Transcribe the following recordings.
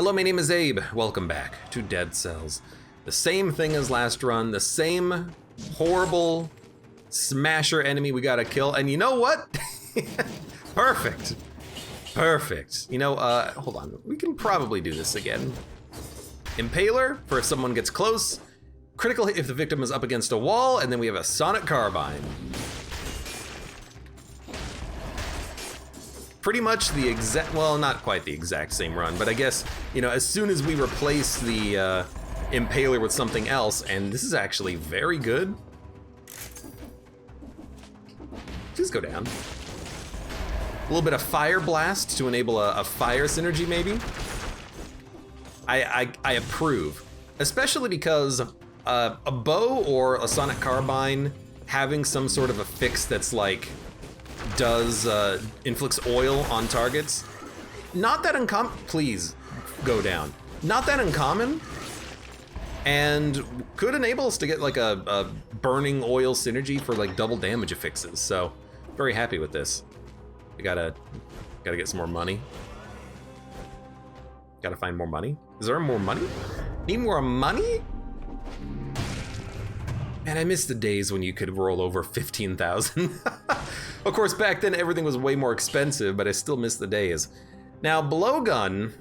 Hello, my name is Abe. Welcome back to Dead Cells. The same thing as last run, the same horrible smasher enemy we gotta kill, and you know what? Perfect. Perfect. You know, hold on. We can probably do this again. Impaler, for if someone gets close. Critical hit if the victim is up against a wall, and then we have a sonic carbine. Pretty much the exact, well, not quite the exact same run, but I guess, you know, as soon as we replace the Impaler with something else, and this is actually very good. Please go down. A little bit of Fire Blast to enable a fire synergy, maybe. I approve, especially because a bow or a sonic carbine having some sort of a fix that's like, does inflicts oil on targets. Not that uncommon, please go down. Not that uncommon, and could enable us to get like a burning oil synergy for like double damage affixes. So very happy with this. We gotta get some more money. Gotta find more money. Is there more money? Need more money? Man, I miss the days when you could roll over 15,000. Of course, back then everything was way more expensive, but I still miss the days. Now, blowgun,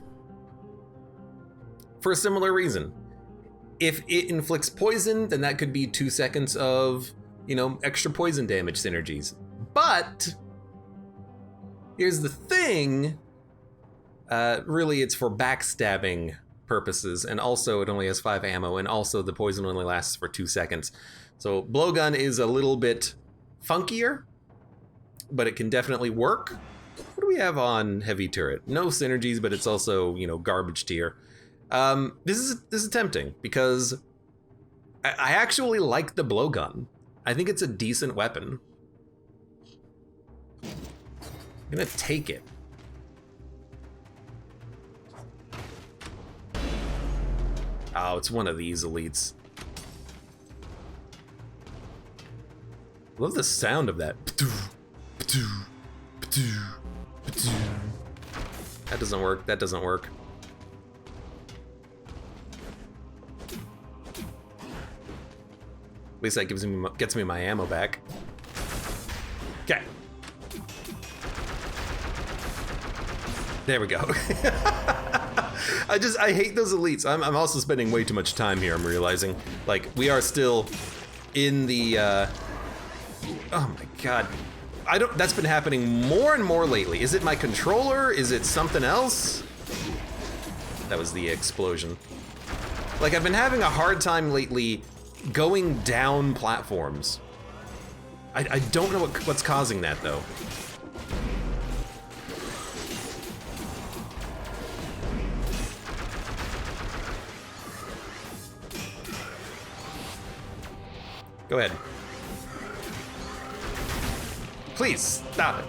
for a similar reason. If it inflicts poison, then that could be 2 seconds of, you know, extra poison damage synergies. But here's the thing, really it's for backstabbing purposes, and also it only has 5 ammo, and also the poison only lasts for 2 seconds. So blowgun is a little bit funkier, but it can definitely work. What do we have on heavy turret? No synergies, but it's also, you know, garbage tier. This is tempting because I actually like the blowgun. I think it's a decent weapon. I'm gonna take it. Oh, it's one of these elites. Love the sound of that. That doesn't work, that doesn't work. At least that gets me my ammo back. Okay. There we go. I hate those elites. I'm also spending way too much time here, I'm realizing. Like, we are still in the, oh my God. That's been happening more and more lately. Is it my controller? Is it something else? That was the explosion. Like, I've been having a hard time lately going down platforms. I don't know what's causing that, though. Go ahead. Please, stop it.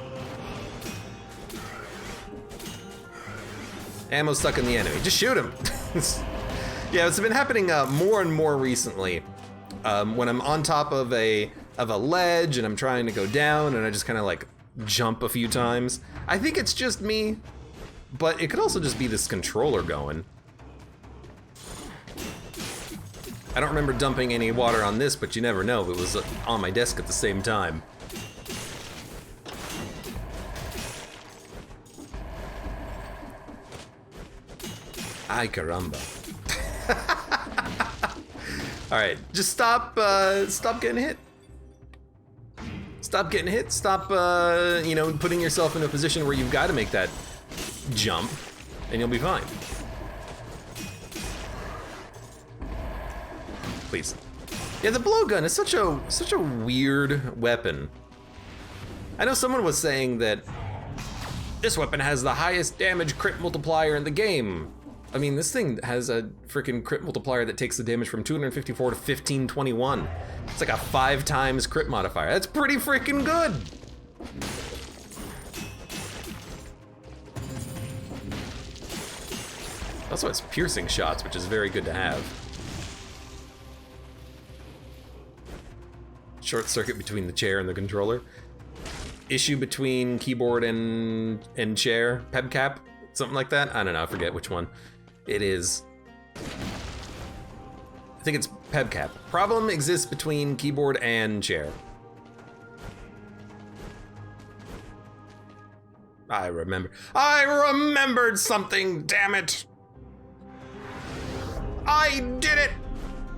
Ammo stuck in the enemy. Just shoot him. Yeah, it's been happening more and more recently. When I'm on top of a ledge and I'm trying to go down and I just kind of like jump a few times. I think it's just me, but it could also just be this controller going. I don't remember dumping any water on this, but you never know if it was on my desk at the same time. Ay caramba. All right, just stop getting hit. Stop getting hit, stop, you know, putting yourself in a position where you've got to make that jump, and you'll be fine. Please. Yeah, the blowgun is such a weird weapon. I know someone was saying that this weapon has the highest damage crit multiplier in the game. I mean, this thing has a freaking crit multiplier that takes the damage from 254 to 1521. It's like a 5 times crit modifier. That's pretty freaking good. Also, it's piercing shots, which is very good to have. Short circuit between the chair and the controller. Issue between keyboard and chair, PEBCAP, something like that. I don't know, I forget which one. It is. I think it's PEBCAP. Problem exists between keyboard and chair. I remembered something, damn it. I did it.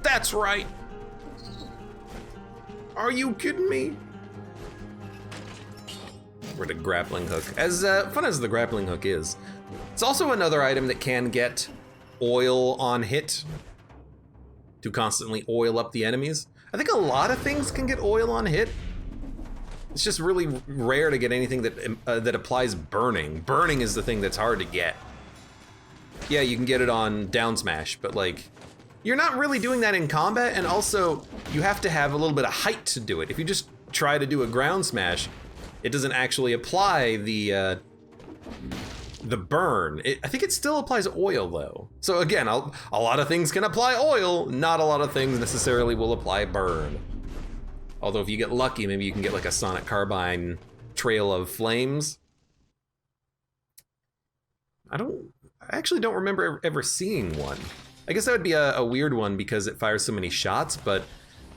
That's right. Are you kidding me? Where'd a grappling hook? As fun as the grappling hook is, it's also another item that can get oil on hit to constantly oil up the enemies. I think a lot of things can get oil on hit. It's just really rare to get anything that applies burning. Burning is the thing that's hard to get. Yeah, you can get it on down smash, but like, you're not really doing that in combat, and also you have to have a little bit of height to do it. If you just try to do a ground smash, it doesn't actually apply the burn. I think it still applies oil though. So again, a lot of things can apply oil, not a lot of things necessarily will apply burn. Although if you get lucky, maybe you can get like a Sonic Carbine trail of flames. I actually don't remember ever seeing one. I guess that would be a weird one because it fires so many shots, but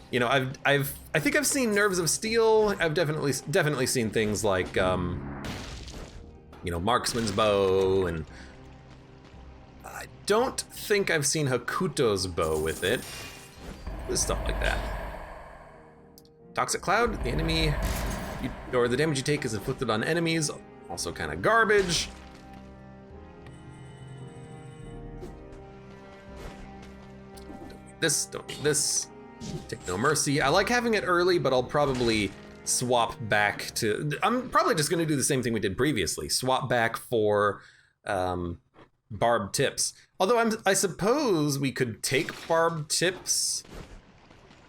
you know, I think I've seen Nerves of Steel. I've definitely seen things like you know, Marksman's Bow, and I don't think I've seen Hakuto's bow with it. There's stuff like that. Toxic Cloud, the enemy, or the damage you take is inflicted on enemies, also kind of garbage. Don't need this. Take no mercy. I like having it early, but I'll probably swap back to, I'm probably just gonna do the same thing we did previously. Swap back for barbed tips. Although I suppose we could take barbed tips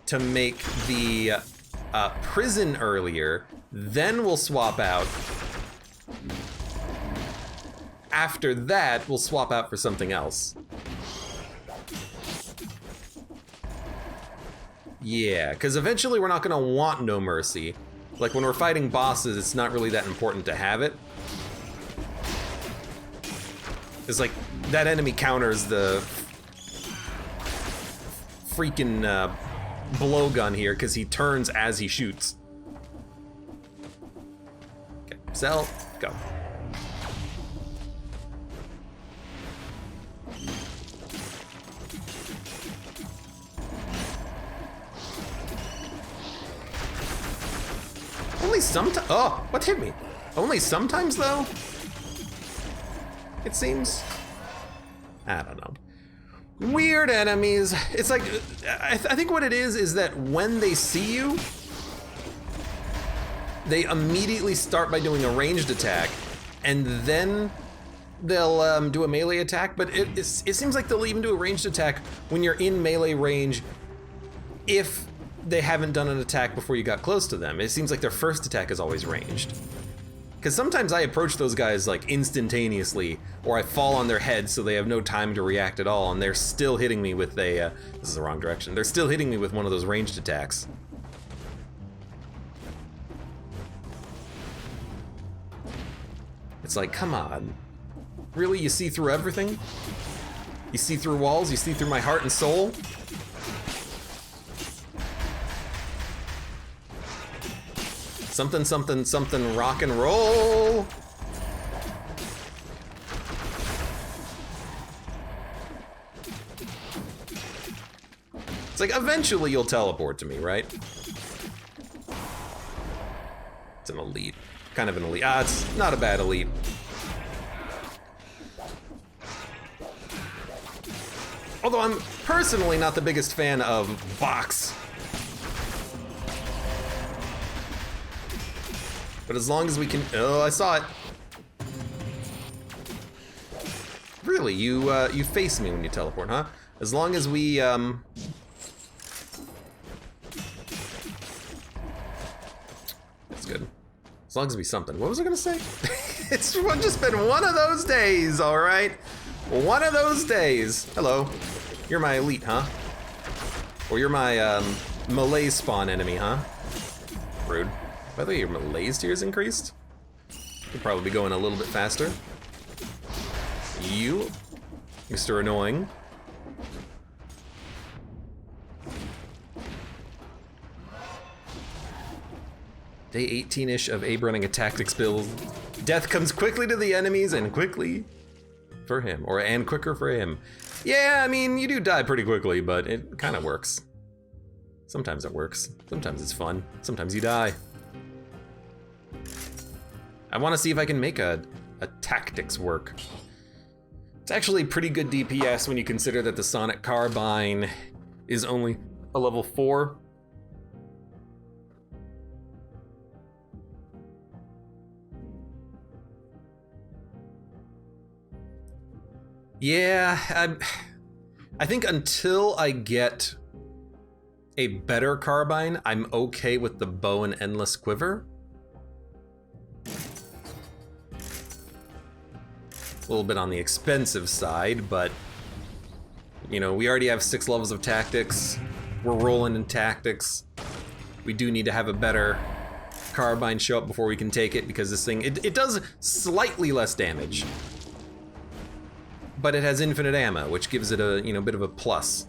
to make the prison earlier, then we'll swap out. After that, we'll swap out for something else. Yeah, because eventually we're not gonna want no mercy. Like when we're fighting bosses, it's not really that important to have it. It's like that enemy counters the freaking blowgun here because he turns as he shoots. Okay, sell, go. Only sometimes. Oh, what hit me? Only sometimes though? It seems. I don't know. Weird enemies. It's like, I think what it is that when they see you, they immediately start by doing a ranged attack, and then they'll do a melee attack, but it seems like they'll even do a ranged attack when you're in melee range if they haven't done an attack before you got close to them. It seems like their first attack is always ranged. Because sometimes I approach those guys like instantaneously, or I fall on their head so they have no time to react at all, and they're still hitting me with a, this is the wrong direction, they're still hitting me with one of those ranged attacks. It's like, come on. Really, you see through everything? You see through walls? You see through my heart and soul? Something, something, something, rock and roll. It's like, eventually you'll teleport to me, right? It's an elite. Kind of an elite. Ah, it's not a bad elite. Although I'm personally not the biggest fan of box. But as long as we can, oh, I saw it. Really, you face me when you teleport, huh? As long as we, That's good. As long as we something. What was I gonna say? It's just been one of those days, all right? One of those days. Hello. You're my elite, huh? Or you're my, melee spawn enemy, huh? Rude. By the way, your melee's tiers increased? You'll probably be going a little bit faster. You. There we go. As long as we something. What was I gonna say? It's just, we're just been one of those days, all right? One of those days. Hello. You're my elite, huh? Or you're my, melee spawn enemy, huh? Rude. By the way, your melee's tiers increased? You'll probably be going a little bit faster. Mr. Annoying. Day 18-ish of Abe running a tactics build. Death comes quickly to the enemies and quickly for him, and quicker for him. Yeah, I mean, you do die pretty quickly, but it kind of works. Sometimes it works. Sometimes it's fun. Sometimes you die. I want to see if I can make a tactics work. It's actually pretty good DPS when you consider that the Sonic Carbine is only a level 4. Yeah, I think until I get a better carbine, I'm okay with the bow and endless quiver. A little bit on the expensive side, but you know, we already have 6 levels of tactics. We're rolling in tactics. We do need to have a better carbine show up before we can take it, because this thing, it does slightly less damage. But it has infinite ammo, which gives it a, you know, bit of a plus.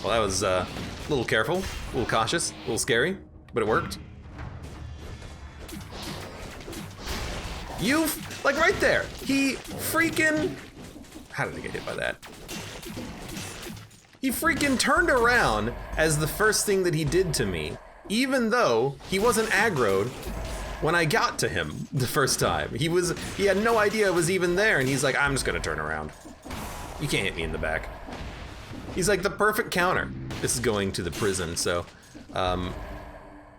Well, that was a little careful, a little cautious, a little scary, but it worked. Like right there, he freaking, how did I get hit by that? He freaking turned around as the first thing that he did to me, even though he wasn't aggroed when I got to him the first time. He had no idea it was even there, and he's like, I'm just gonna turn around. You can't hit me in the back. He's like the perfect counter. This is going to the prison, so I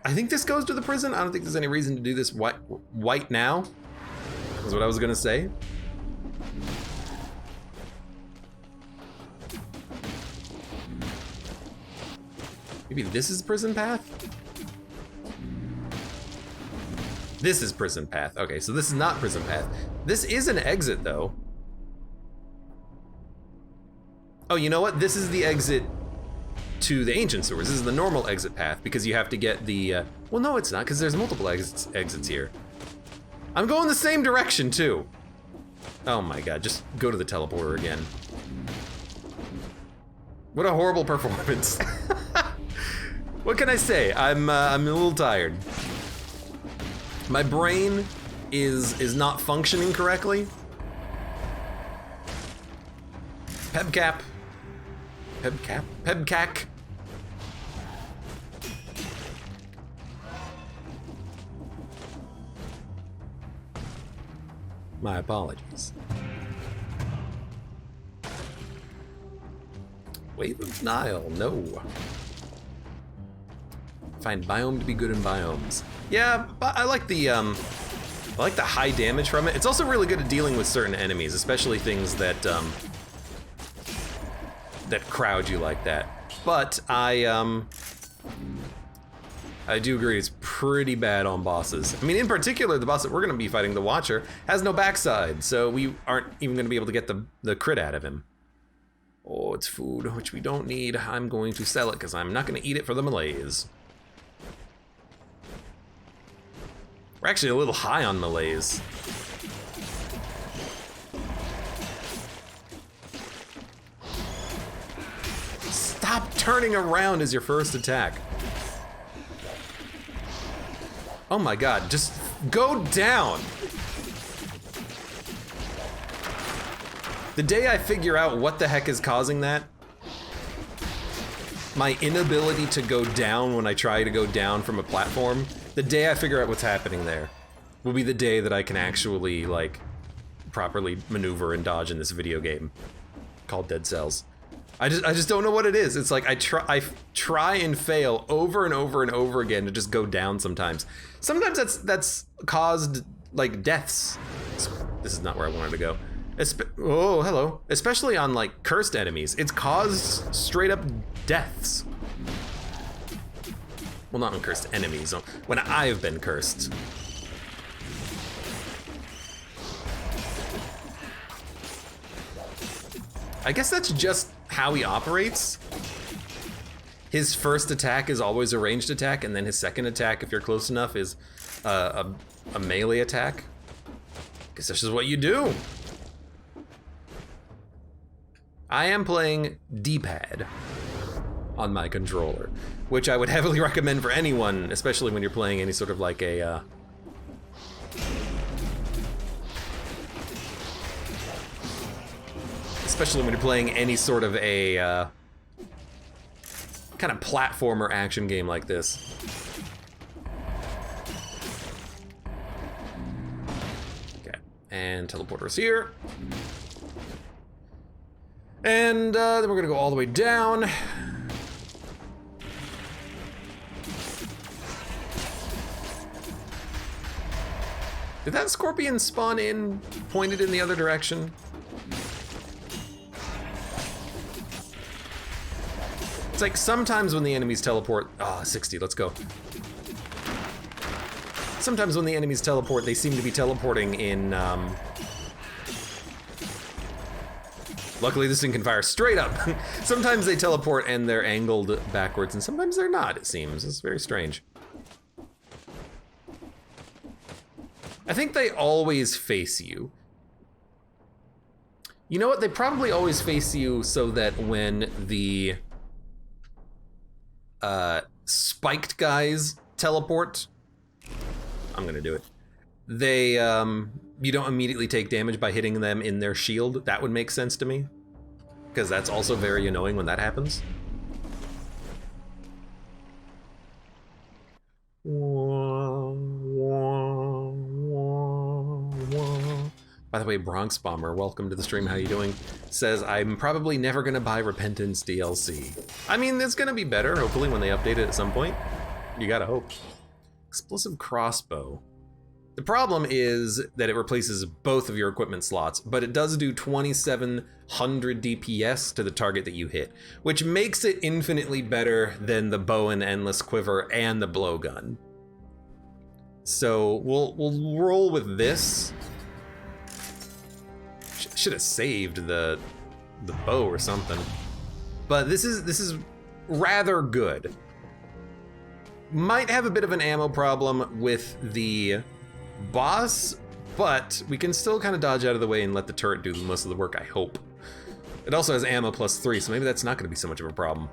think this goes to the prison. I don't think there's any reason to do this white now, is what I was gonna say. Maybe this is prison path? This is prison path. Okay, so this is not prison path. This is an exit though. Oh, you know what? This is the exit to the ancient sewers. This is the normal exit path because you have to get the, well, no, it's not, because there's multiple exits here. I'm going the same direction too. Oh my God, just go to the teleporter again. What a horrible performance. What can I say? I'm a little tired. My brain is not functioning correctly. Pebcap. Pebcac. My apologies. Wave of Nile, no. Find biome to be good in biomes. Yeah, but I like the high damage from it. It's also really good at dealing with certain enemies, especially things that that crowd you like that. But I do agree it's pretty bad on bosses. I mean, in particular, the boss that we're gonna be fighting, the Watcher, has no backside, so we aren't even gonna be able to get the crit out of him. Oh, it's food, which we don't need. I'm going to sell it because I'm not gonna eat it for the malaise. We're actually a little high on malaise. Stop turning around as your first attack. Oh my God, just go down. The day I figure out what the heck is causing that, my inability to go down when I try to go down from a platform, the day I figure out what's happening there will be the day that I can actually, like, properly maneuver and dodge in this video game called Dead Cells. I just don't know what it is. It's like I try and fail over and over and over again to just go down sometimes. Sometimes that's caused, like, deaths. This is not where I wanted to go. Oh, hello. Especially on, like, cursed enemies. It's caused straight up deaths. Well, not on cursed enemies, when I've been cursed. I guess that's just how he operates. His first attack is always a ranged attack, and then his second attack, if you're close enough, is a melee attack. Guess this is what you do. I am playing D-pad on my controller, which I would heavily recommend for anyone, especially when you're playing any sort of like a especially when you're playing any sort of a kind of platformer action game like this. Okay, and teleporter's here. And then we're gonna go all the way down. Did that scorpion spawn in pointed in the other direction? It's like sometimes when the enemies teleport, 60, let's go. Sometimes when the enemies teleport, they seem to be teleporting in, luckily this thing can fire straight up. Sometimes they teleport and they're angled backwards, and sometimes they're not, it seems. It's very strange. I think they always face you. You know what? They probably always face you so that when the spiked guys teleport, I'm gonna do it. They, you don't immediately take damage by hitting them in their shield. That would make sense to me, because that's also very annoying when that happens. By the way, Bronx Bomber, welcome to the stream, how you doing? Says, I'm probably never gonna buy Repentance DLC. I mean, it's gonna be better, hopefully, when they update it at some point. You gotta hope. Explosive crossbow. The problem is that it replaces both of your equipment slots, but it does do 2700 DPS to the target that you hit, which makes it infinitely better than the bow and endless quiver and the blowgun. So we'll roll with this. Should have saved the bow or something. But this is rather good. Might have a bit of an ammo problem with the boss, but we can still kind of dodge out of the way and let the turret do most of the work, I hope. It also has ammo +3, so maybe that's not going to be so much of a problem.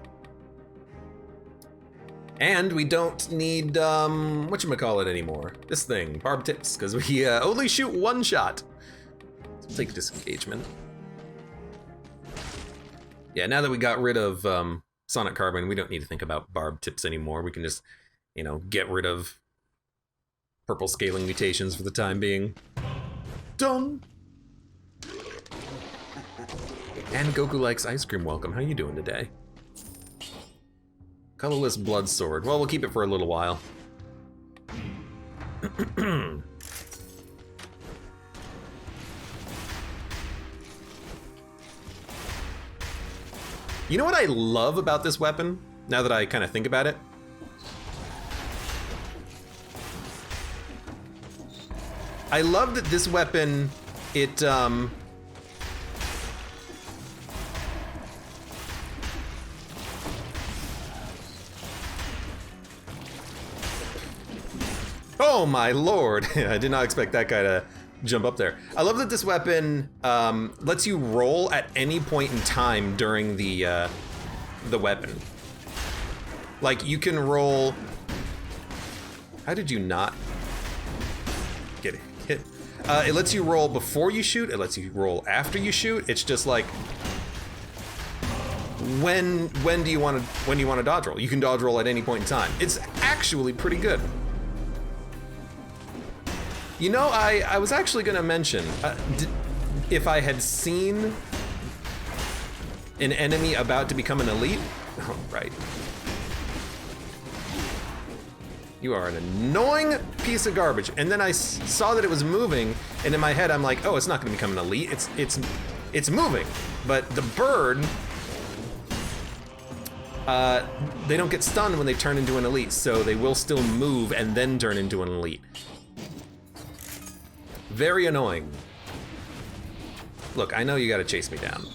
And we don't need, whatchamacallit anymore. This thing, barb tips, because we only shoot one shot. Let's take disengagement. Yeah, now that we got rid of Sonic Carbine, we don't need to think about barb tips anymore. We can just, you know, get rid of purple scaling mutations for the time being. Done! And Goku likes ice cream, welcome. How you doing today? Colorless blood sword. Well, we'll keep it for a little while. You know what I love about this weapon, now that I kind of think about it? I love that this weapon, it, oh my lord, I did not expect that guy to jump up there. I love that this weapon lets you roll at any point in time during the weapon. Like, you can roll... How did you not get hit? It lets you roll before you shoot, it lets you roll after you shoot. It's just like, when do you want to dodge roll? You can dodge roll at any point in time. It's actually pretty good. You know, I was actually gonna mention, if I had seen an enemy about to become an elite, oh, right. You are an annoying piece of garbage. And then I saw that it was moving, and in my head I'm like, oh, it's not gonna become an elite, it's moving. But the bird, they don't get stunned when they turn into an elite, so they will still move and then turn into an elite. Very annoying. Look, I know you gotta chase me down.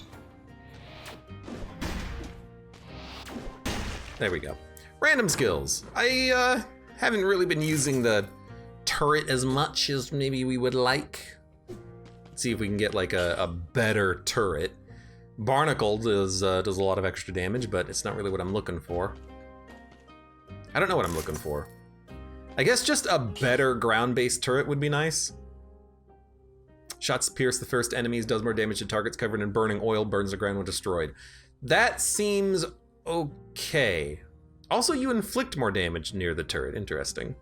There we go. Random skills. I haven't really been using the turret as much as maybe we would like. Let's see if we can get like a better turret. Barnacle does a lot of extra damage, but it's not really what I'm looking for. I don't know what I'm looking for. I guess just a better ground-based turret would be nice. Shots pierce the first enemies, does more damage to targets covered in burning oil, burns the ground when destroyed. That seems okay. Also, you inflict more damage near the turret. Interesting.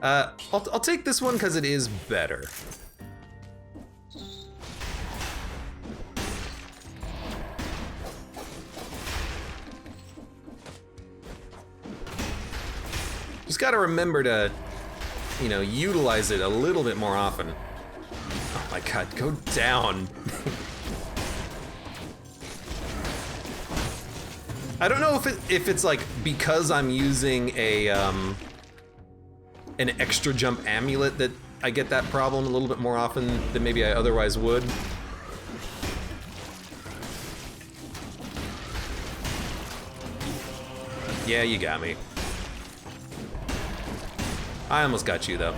I'll take this one because it is better. Just gotta remember to, you know, utilize it a little bit more often. Oh my god, go down. I don't know if it's like because I'm using a an extra jump amulet that I get that problem a little bit more often than maybe I otherwise would. Yeah, you got me. I almost got you though.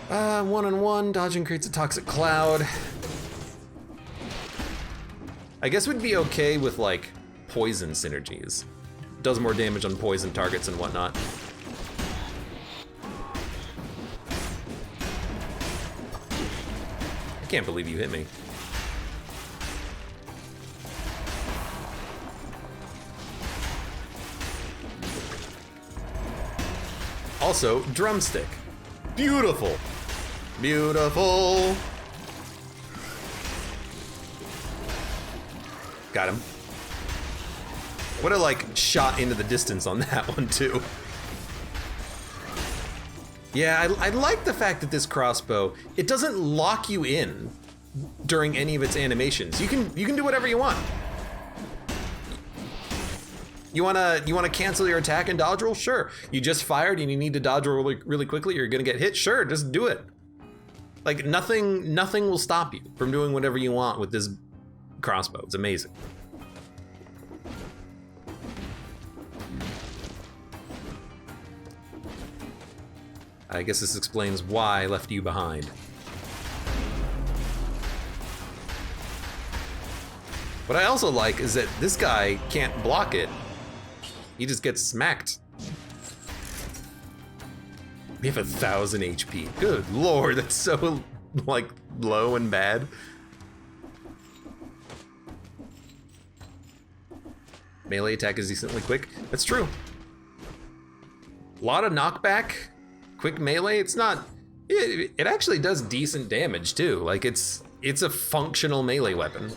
1-on-1, dodging creates a toxic cloud. I guess we'd be okay with like poison synergies. Does more damage on poison targets and whatnot. I can't believe you hit me. Also, drumstick. Beautiful. Beautiful. Got him. What a like shot into the distance on that one too. Yeah, I like the fact that this crossbow, it doesn't lock you in during any of its animations. You can do whatever you want. You wanna cancel your attack and dodge roll? Sure. You just fired and you need to dodge roll really quickly, you're gonna get hit? Sure, just do it. Like nothing will stop you from doing whatever you want with this crossbow. It's amazing. I guess this explains why I left you behind. What I also like is that this guy can't block it. He just gets smacked. We have 1,000 HP. Good lord, that's so, like, low and bad. Melee attack is decently quick. That's true. A lot of knockback. Quick melee, it's not, it actually does decent damage too. Like it's a functional melee weapon.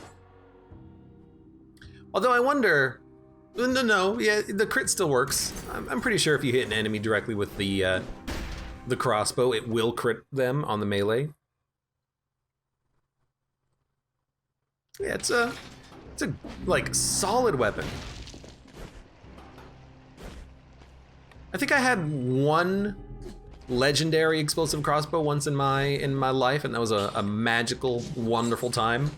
Although I wonder, no, yeah, the crit still works. I'm pretty sure if you hit an enemy directly with the crossbow, it will crit them on the melee. Yeah, it's a like solid weapon. I think I had one legendary explosive crossbow once in my life, and that was a magical, wonderful time.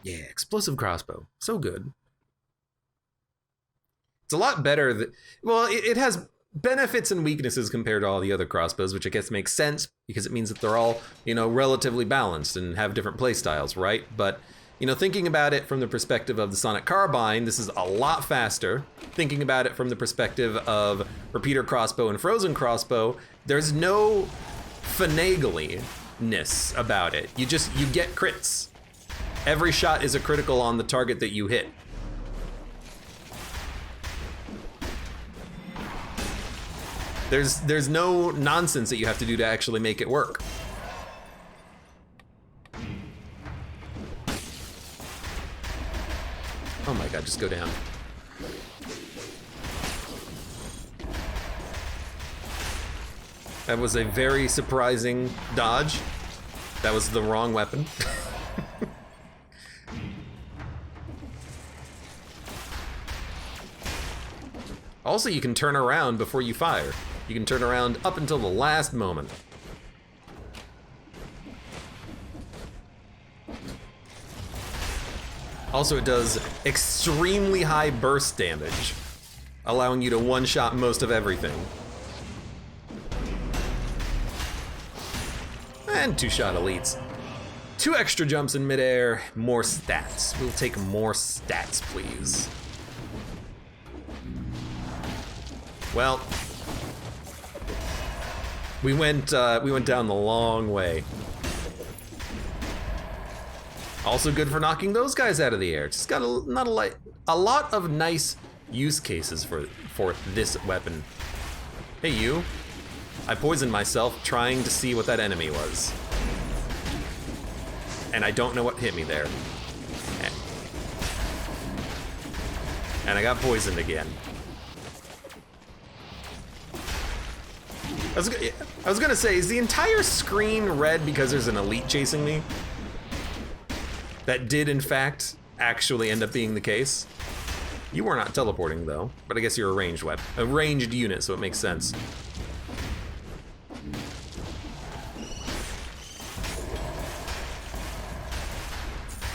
Yeah, explosive crossbow, so good. It's a lot better. Well, it has benefits and weaknesses compared to all the other crossbows, which I guess makes sense because it means that they're all, you know, relatively balanced and have different play styles, right? But you know, thinking about it from the perspective of the Sonic Carbine, this is a lot faster. Thinking about it from the perspective of repeater crossbow and frozen crossbow, there's no finagliness about it. You get crits. Every shot is a critical on the target that you hit. There's no nonsense that you have to do to actually make it work. Oh my god, just go down. That was a very surprising dodge. That was the wrong weapon. Also, you can turn around before you fire. You can turn around up until the last moment. Also, it does extremely high burst damage. allowing you to one-shot most of everything. And two-shot elites. 2 extra jumps in midair, more stats. We'll take more stats, please. Well, we went down the long way. Also good for knocking those guys out of the air. Just got a lot of nice use cases for this weapon. Hey you, I poisoned myself trying to see what that enemy was. And I don't know what hit me there. And I got poisoned again. I was gonna say, is the entire screen red because there's an elite chasing me? That did, in fact, actually end up being the case. You were not teleporting, though, but I guess you're a ranged unit, so it makes sense.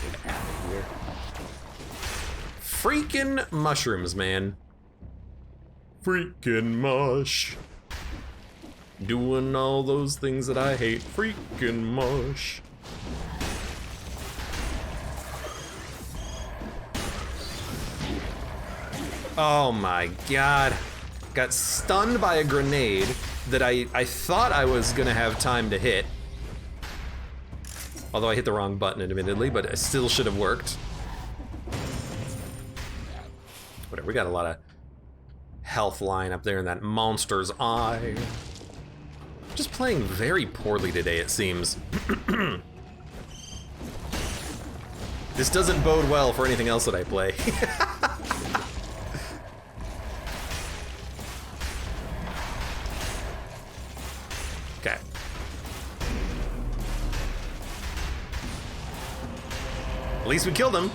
Get out of here. Freaking mushrooms, man. Freaking mush. Doing all those things that I hate. Freaking mush. Oh my god. Got stunned by a grenade that I thought I was gonna have time to hit. Although I hit the wrong button, admittedly, but it still should have worked. Whatever, we got a lot of health line up there in that monster's eye. Just playing very poorly today, it seems. This doesn't bode well for anything else that I play. Okay. At least we killed him.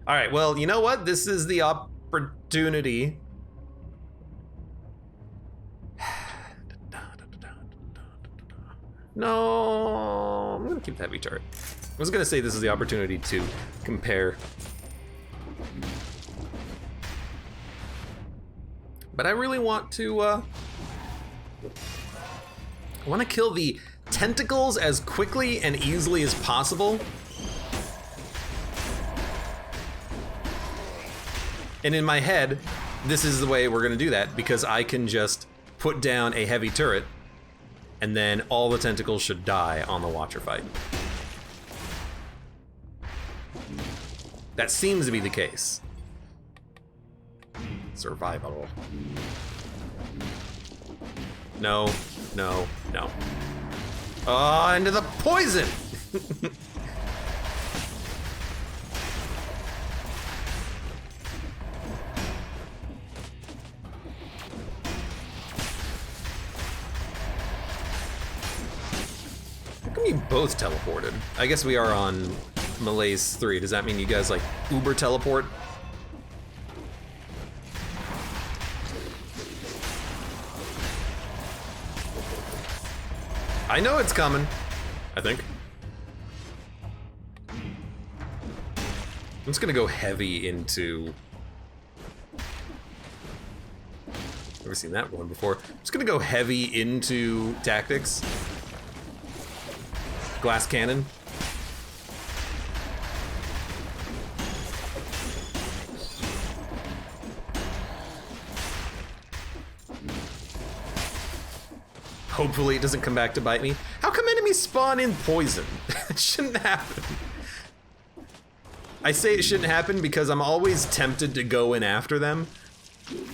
All right, well, you know what? This is the opportunity. No, I'm gonna keep the heavy turret. I was gonna say this is the opportunity to compare. But I really want to, I want to kill the tentacles as quickly and easily as possible. And in my head, this is the way we're gonna do that, because I can just put down a heavy turret and then all the tentacles should die on the Watcher fight. That seems to be the case. Survival. No, no, no. Oh, into the poison! How come you both teleported? I guess we are on Malaise 3. Does that mean you guys like Uber teleport? I know it's coming, I think. I'm just gonna go heavy into... Never seen that one before. I'm just gonna go heavy into tactics. Glass cannon. Hopefully it doesn't come back to bite me. How come enemies spawn in poison? It shouldn't happen. I say it shouldn't happen because I'm always tempted to go in after them,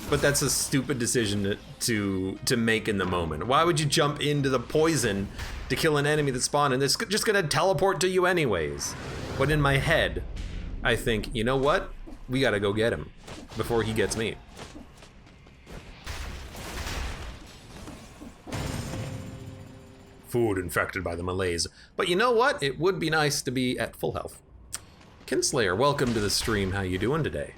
but that's a stupid decision to make in the moment. Why would you jump into the poison to kill an enemy that spawned and it's just gonna teleport to you anyways? But in my head, I think, you know what? We gotta go get him before he gets me. Food infected by the malaise. But you know what? It would be nice to be at full health. Kinslayer, welcome to the stream. How you doing today?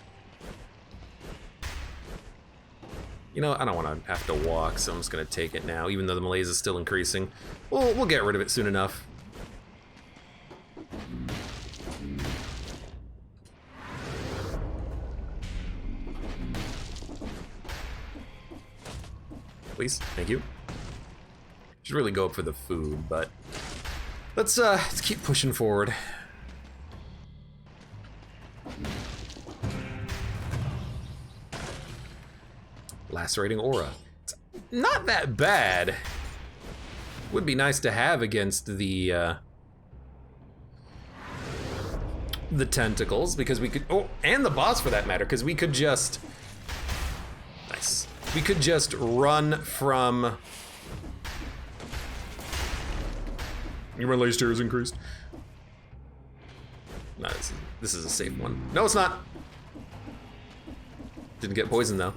You know, I don't want to have to walk, so I'm just gonna take it now, even though the malaise is still increasing. We'll get rid of it soon enough. please. Thank you. Should really go up for the food, but let's keep pushing forward. Lacerating aura. It's not that bad. Would be nice to have against the tentacles, because we could, oh, and the boss for that matter, because we could just, nice. We could just run from, your melee steer is increased. No, this is a safe one. No, it's not. Didn't get poisoned though.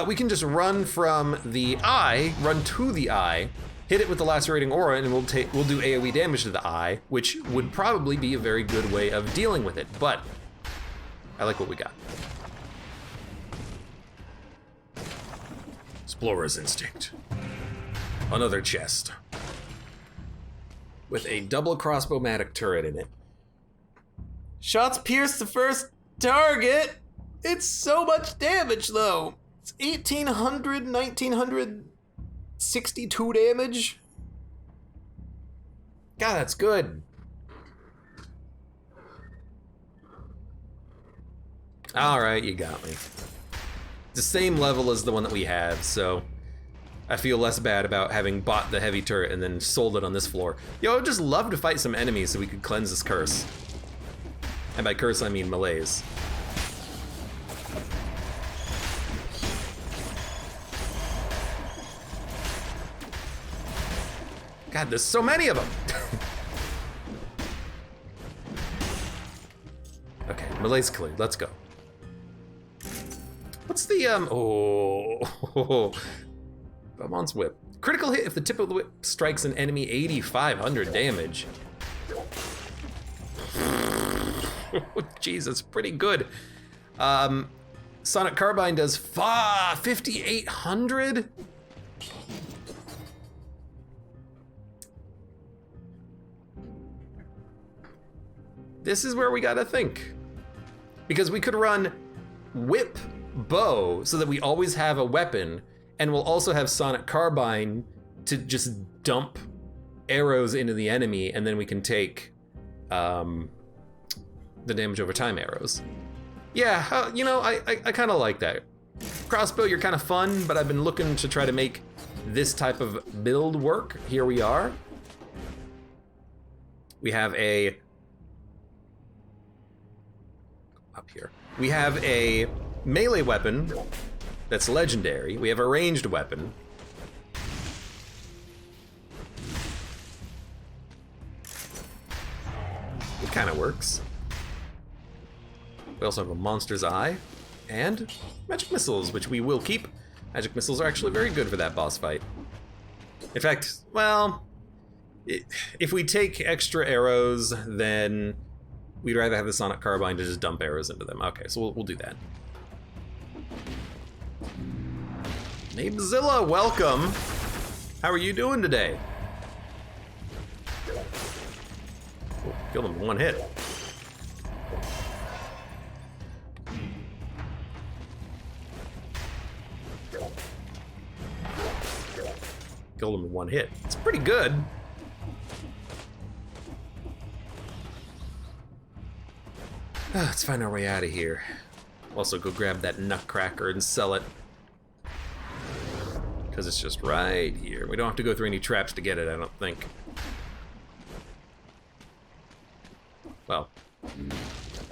We can just run from the eye, run to the eye, hit it with the lacerating aura, and we'll do AoE damage to the eye, which would probably be a very good way of dealing with it. But I like what we got. Explorer's instinct. Another chest with a double crossbow-matic turret in it. Shots pierce the first target. It's so much damage though. It's 1800, 1962 damage. God, that's good. All right, you got me. The same level as the one that we have, so I feel less bad about having bought the heavy turret and then sold it on this floor. Yo, I'd just love to fight some enemies so we could cleanse this curse. And by curse, I mean malaise. God, there's so many of them. Okay, melee's cleared. Let's go. What's the oh, Belmont's whip. Critical hit if the tip of the whip strikes an enemy 8,500 damage. Jesus, pretty good. Sonic Carbine does 5,800. This is where we gotta think. Because we could run whip bow so that we always have a weapon, and we'll also have Sonic Carbine to just dump arrows into the enemy, and then we can take the damage over time arrows. Yeah, you know, I kind of like that. Crossbow, you're kind of fun, but I've been looking to try to make this type of build work. Here we are. We have a up here. We have a melee weapon that's legendary. We have a ranged weapon. It kind of works. We also have a monster's eye and magic missiles, which we will keep. Magic missiles are actually very good for that boss fight. In fact, well, if we take extra arrows, then we'd rather have the Sonic Carbine to just dump arrows into them. Okay, so we'll do that. Nabezilla, welcome. How are you doing today? Oh, killed him in one hit. Killed him in one hit. It's pretty good. Let's find our way out of here. Also go grab that nutcracker and sell it. Because it's just right here. We don't have to go through any traps to get it, I don't think. Well,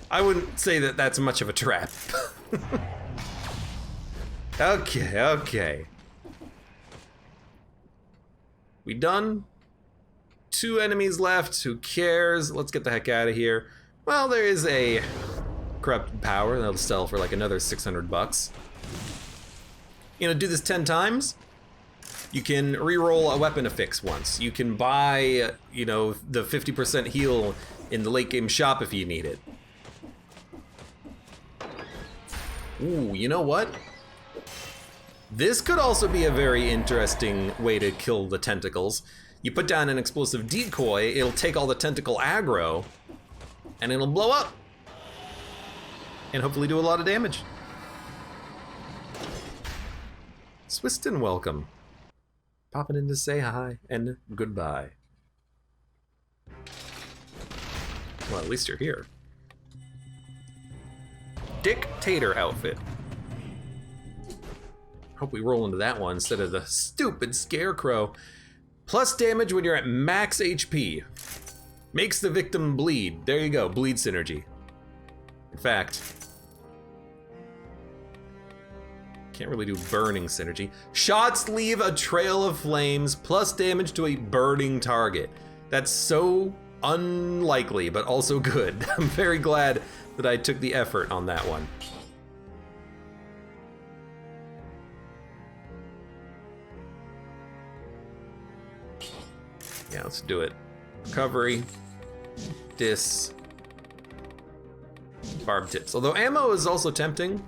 I wouldn't say that that's much of a trap. Okay. We done? 2 enemies left, who cares? Let's get the heck out of here. Well, there is a corrupted power that'll sell for like another 600 bucks. You know, do this 10 times. You can re-roll a weapon affix once. You can buy, you know, the 50% heal in the late game shop if you need it. Ooh, you know what? This could also be a very interesting way to kill the tentacles. You put down an explosive decoy, it'll take all the tentacle aggro, and it'll blow up. And hopefully do a lot of damage. Swiston, welcome. Popping in to say hi and goodbye. Well, at least you're here. Dictator outfit. Hope we roll into that one instead of the stupid scarecrow. Plus damage when you're at max HP. Makes the victim bleed. There you go, bleed synergy. In fact, can't really do burning synergy. Shots leave a trail of flames, plus damage to a burning target. That's so unlikely, but also good. I'm very glad that I took the effort on that one. Yeah, let's do it. Recovery, dis, barb tips. Although ammo is also tempting.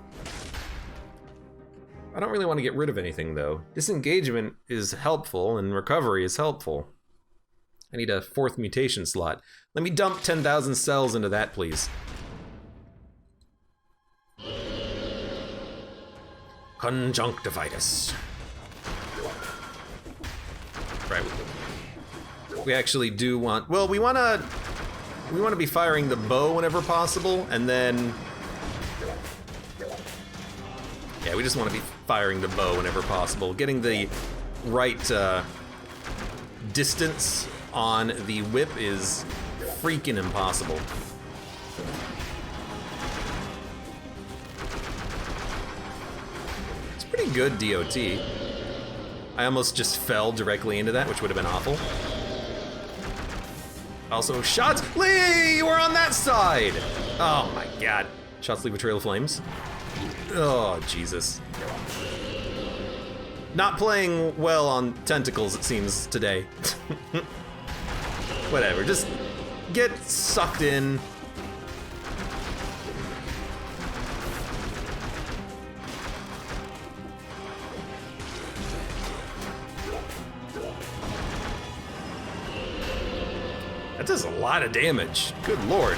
I don't really want to get rid of anything though. Disengagement is helpful and recovery is helpful. I need a 4th mutation slot. Let me dump 10,000 cells into that, please. Conjunctivitis. Right. We actually do want, well, we want to be firing the bow whenever possible, and then, yeah, we just want to be firing the bow whenever possible. Getting the right distance on the whip is freaking impossible. It's pretty good DOT. I almost just fell directly into that, which would have been awful. Also, shots! Lee, you were on that side! Oh my god. Shots leave a trail of flames. Oh, Jesus. Not playing well on tentacles, it seems, today. Whatever, just get sucked in. That does a lot of damage. Good lord.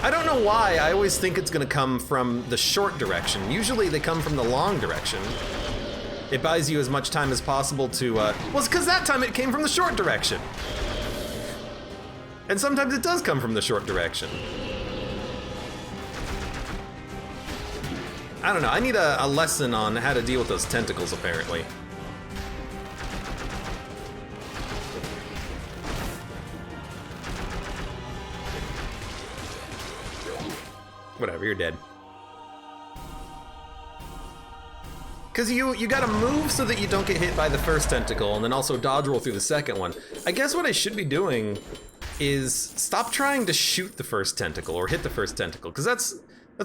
I don't know why, I always think it's gonna come from the short direction. Usually they come from the long direction. It buys you as much time as possible to, well, it's because that time it came from the short direction. And sometimes it does come from the short direction. I don't know, I need a lesson on how to deal with those tentacles, apparently. Whatever, you're dead. Because you gotta move so that you don't get hit by the first tentacle, and then also dodge roll through the second one. I guess what I should be doing is stop trying to shoot the first tentacle or hit the first tentacle, because that's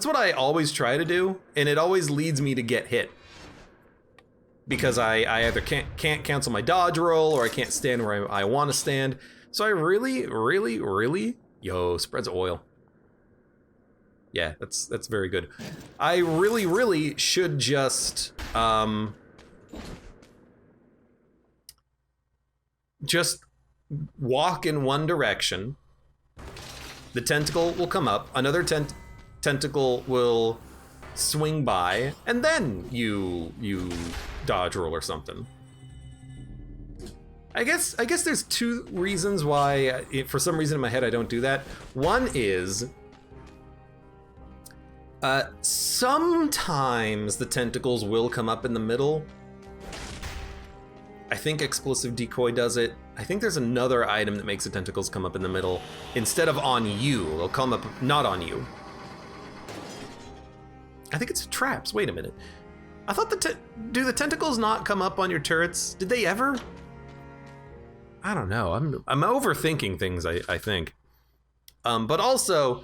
what I always try to do, and it always leads me to get hit. Because I either can't cancel my dodge roll, or I can't stand where I want to stand. So I really, yo, spreads oil. Yeah, that's very good. I really should just walk in one direction. The tentacle will come up, another tentacle will swing by, and then you dodge roll or something. I guess there's 2 reasons why, for some reason in my head I don't do that. One is, sometimes the tentacles will come up in the middle. I think Explosive Decoy does it. I think there's another item that makes the tentacles come up in the middle. Instead of on you, they'll come up not on you. I think it's traps, wait a minute. I thought do the tentacles not come up on your turrets? Did they ever? I don't know, I'm overthinking things, I think. But also,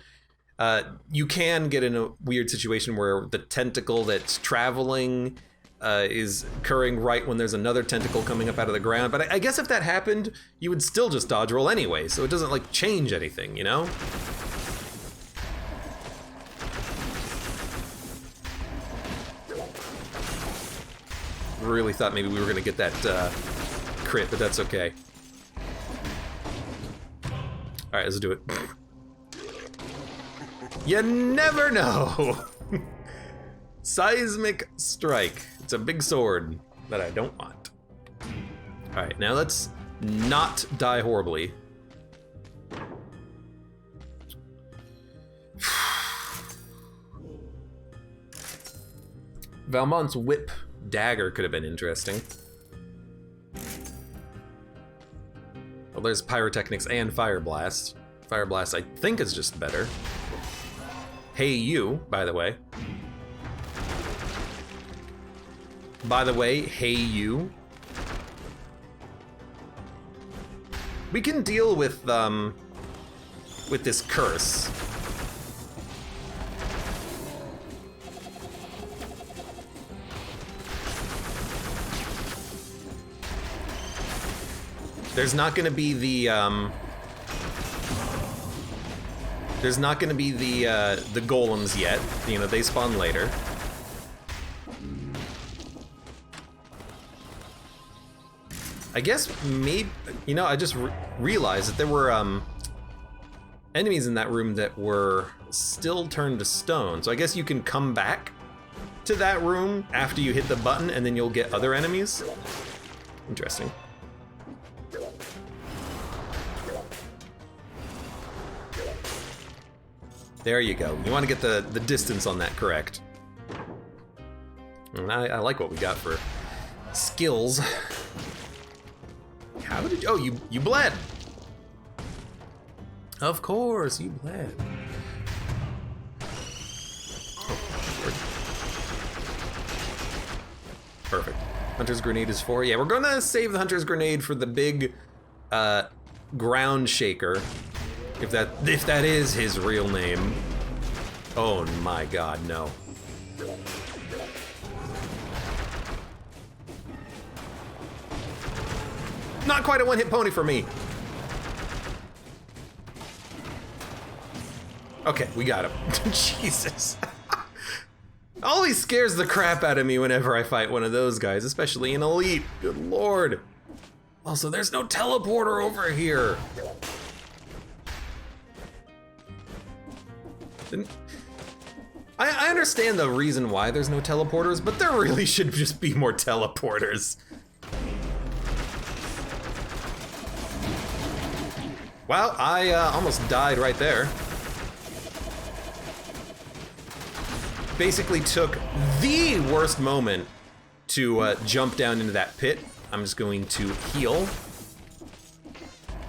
you can get in a weird situation where the tentacle that's traveling is occurring right when there's another tentacle coming up out of the ground. But I guess if that happened, you would still just dodge roll anyway, so it doesn't like change anything, you know? Really thought maybe we were gonna get that crit, but that's okay. All right, let's do it. You never know. Seismic Strike. It's a big sword that I don't want. All right, now let's not die horribly. Valmont's whip dagger could have been interesting. Well, there's pyrotechnics and fire blast. Fire blast, I think, is just better. Hey, you, by the way. By the way, hey, you. We can deal with this curse. There's not going to be the the golems yet. You know, they spawn later. I guess maybe, you know, I just realized that there were enemies in that room that were still turned to stone. So I guess you can come back to that room after you hit the button and then you'll get other enemies. Interesting. There you go. You want to get the distance on that correct. And I like what we got for skills. How did you... Oh, you bled. Of course, you bled. Oh, perfect. Hunter's Grenade is 4. Yeah, we're gonna save the Hunter's Grenade for the big ground shaker. If that is his real name. Oh my god, no. Not quite a one-hit pony for me. Okay, we got him. Jesus. Always scares the crap out of me whenever I fight one of those guys, especially in Elite. Good lord. Also, there's no teleporter over here. I understand the reason why there's no teleporters, but there really should just be more teleporters. Wow, I almost died right there. Basically took the worst moment to jump down into that pit. I'm just going to heal.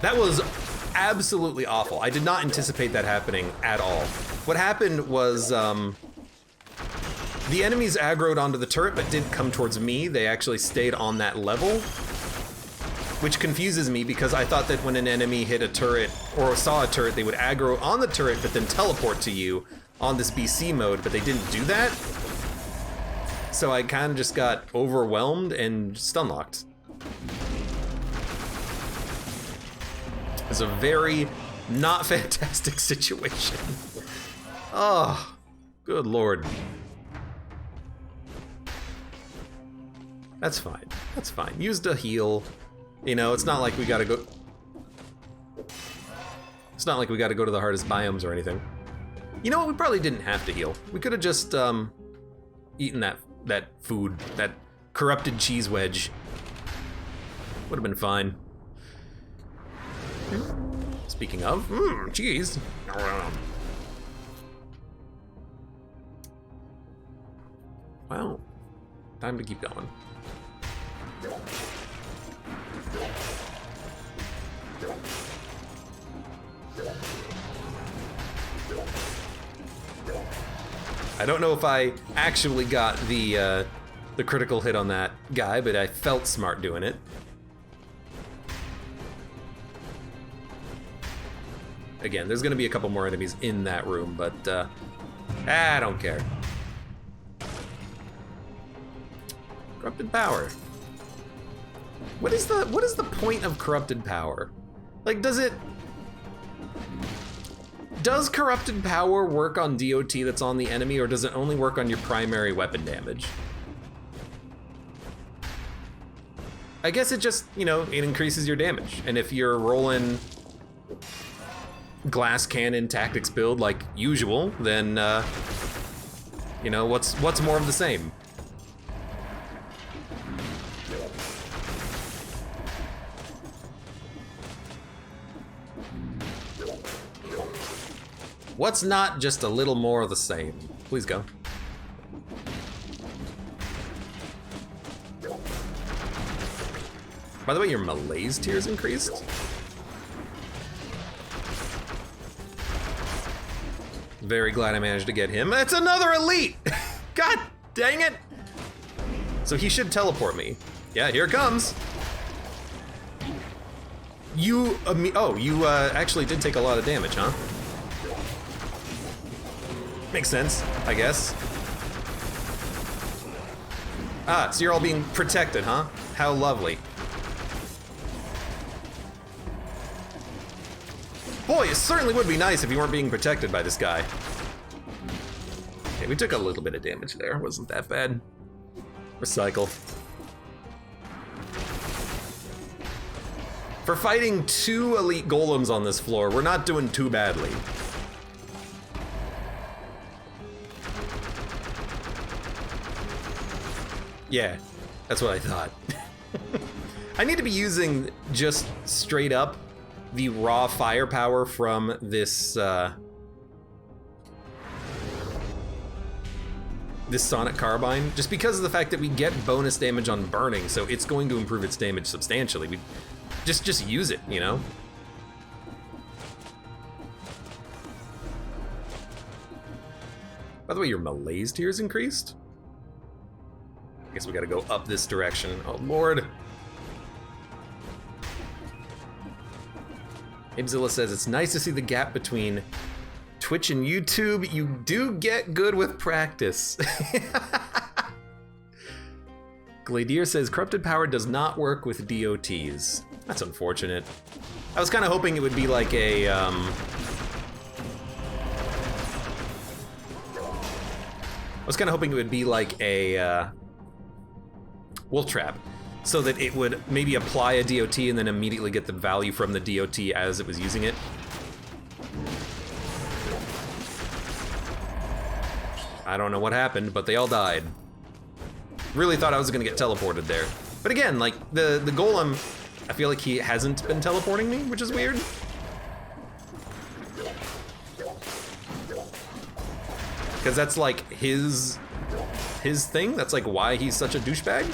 That was absolutely awful. I did not anticipate that happening at all. What happened was the enemies aggroed onto the turret but didn't come towards me. They actually stayed on that level, which confuses me because I thought that when an enemy hit a turret or saw a turret, they would aggro on the turret but then teleport to you on this BC mode, but they didn't do that. So I kind of just got overwhelmed and stun-locked. It's a very not fantastic situation. Oh, good lord. That's fine. That's fine. Used a heal. You know, it's not like we gotta go... It's not like we gotta go to the hardest biomes or anything. You know what? We probably didn't have to heal. We could have just eaten that food, that corrupted cheese wedge. Would have been fine. Speaking of, cheese. Wow. Time to keep going. I don't know if I actually got the critical hit on that guy, but I felt smart doing it. Again, there's gonna be a couple more enemies in that room, but I don't care. Corrupted power. What is the point of corrupted power? Like, does corrupted power work on DOT that's on the enemy, or does it only work on your primary weapon damage? I guess it just, you know, it increases your damage. And if you're rolling glass cannon tactics build like usual, then You know, what's more of the same? What's not just a little more of the same? Please go. By the way, your malaise tier's increased? Very glad I managed to get him. It's another elite! God dang it! So he should teleport me. Yeah, here it comes. You actually did take a lot of damage, huh? Makes sense, I guess. Ah, so you're all being protected, huh? How lovely. Boy, it certainly would be nice if you weren't being protected by this guy. Okay, we took a little bit of damage there. Wasn't that bad. Recycle. For fighting 2 elite golems on this floor, we're not doing too badly. Yeah, that's what I thought. I need to be using just straight up the raw firepower from this this sonic carbine, just because of the fact that we get bonus damage on burning, so it's going to improve its damage substantially. We just use it, you know? By the way, your malaise tier's increased? I guess we gotta go up this direction. Oh lord. Abezilla says, it's nice to see the gap between Twitch and YouTube. You do get good with practice. Gladier says, corrupted power does not work with DOTs. That's unfortunate. I was kind of hoping it would be like a, I was kind of hoping it would be like a, wolf trap, so that it would maybe apply a DOT and then immediately get the value from the DOT as it was using it. I don't know what happened, but they all died. Really thought I was gonna get teleported there. But again, like, the golem, I feel like he hasn't been teleporting me, which is weird. Because that's like his thing, that's like why he's such a douchebag.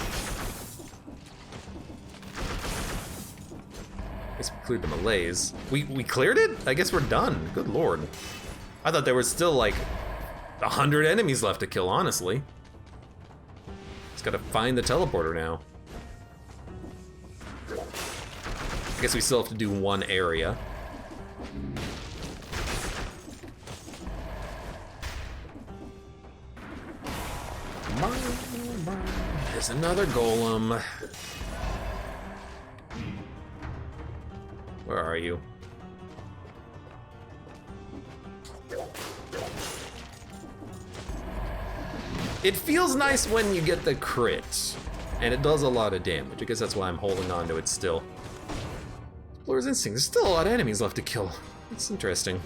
I guess we cleared the malaise. We cleared it? I guess we're done. Good lord. I thought there was still like 100 enemies left to kill, honestly. Just gotta find the teleporter now. I guess we still have to do one area. There's another golem. Where are you? It feels nice when you get the crit, and it does a lot of damage. I guess that's why I'm holding on to it still. Explorer's Instinct, there's still a lot of enemies left to kill. That's interesting.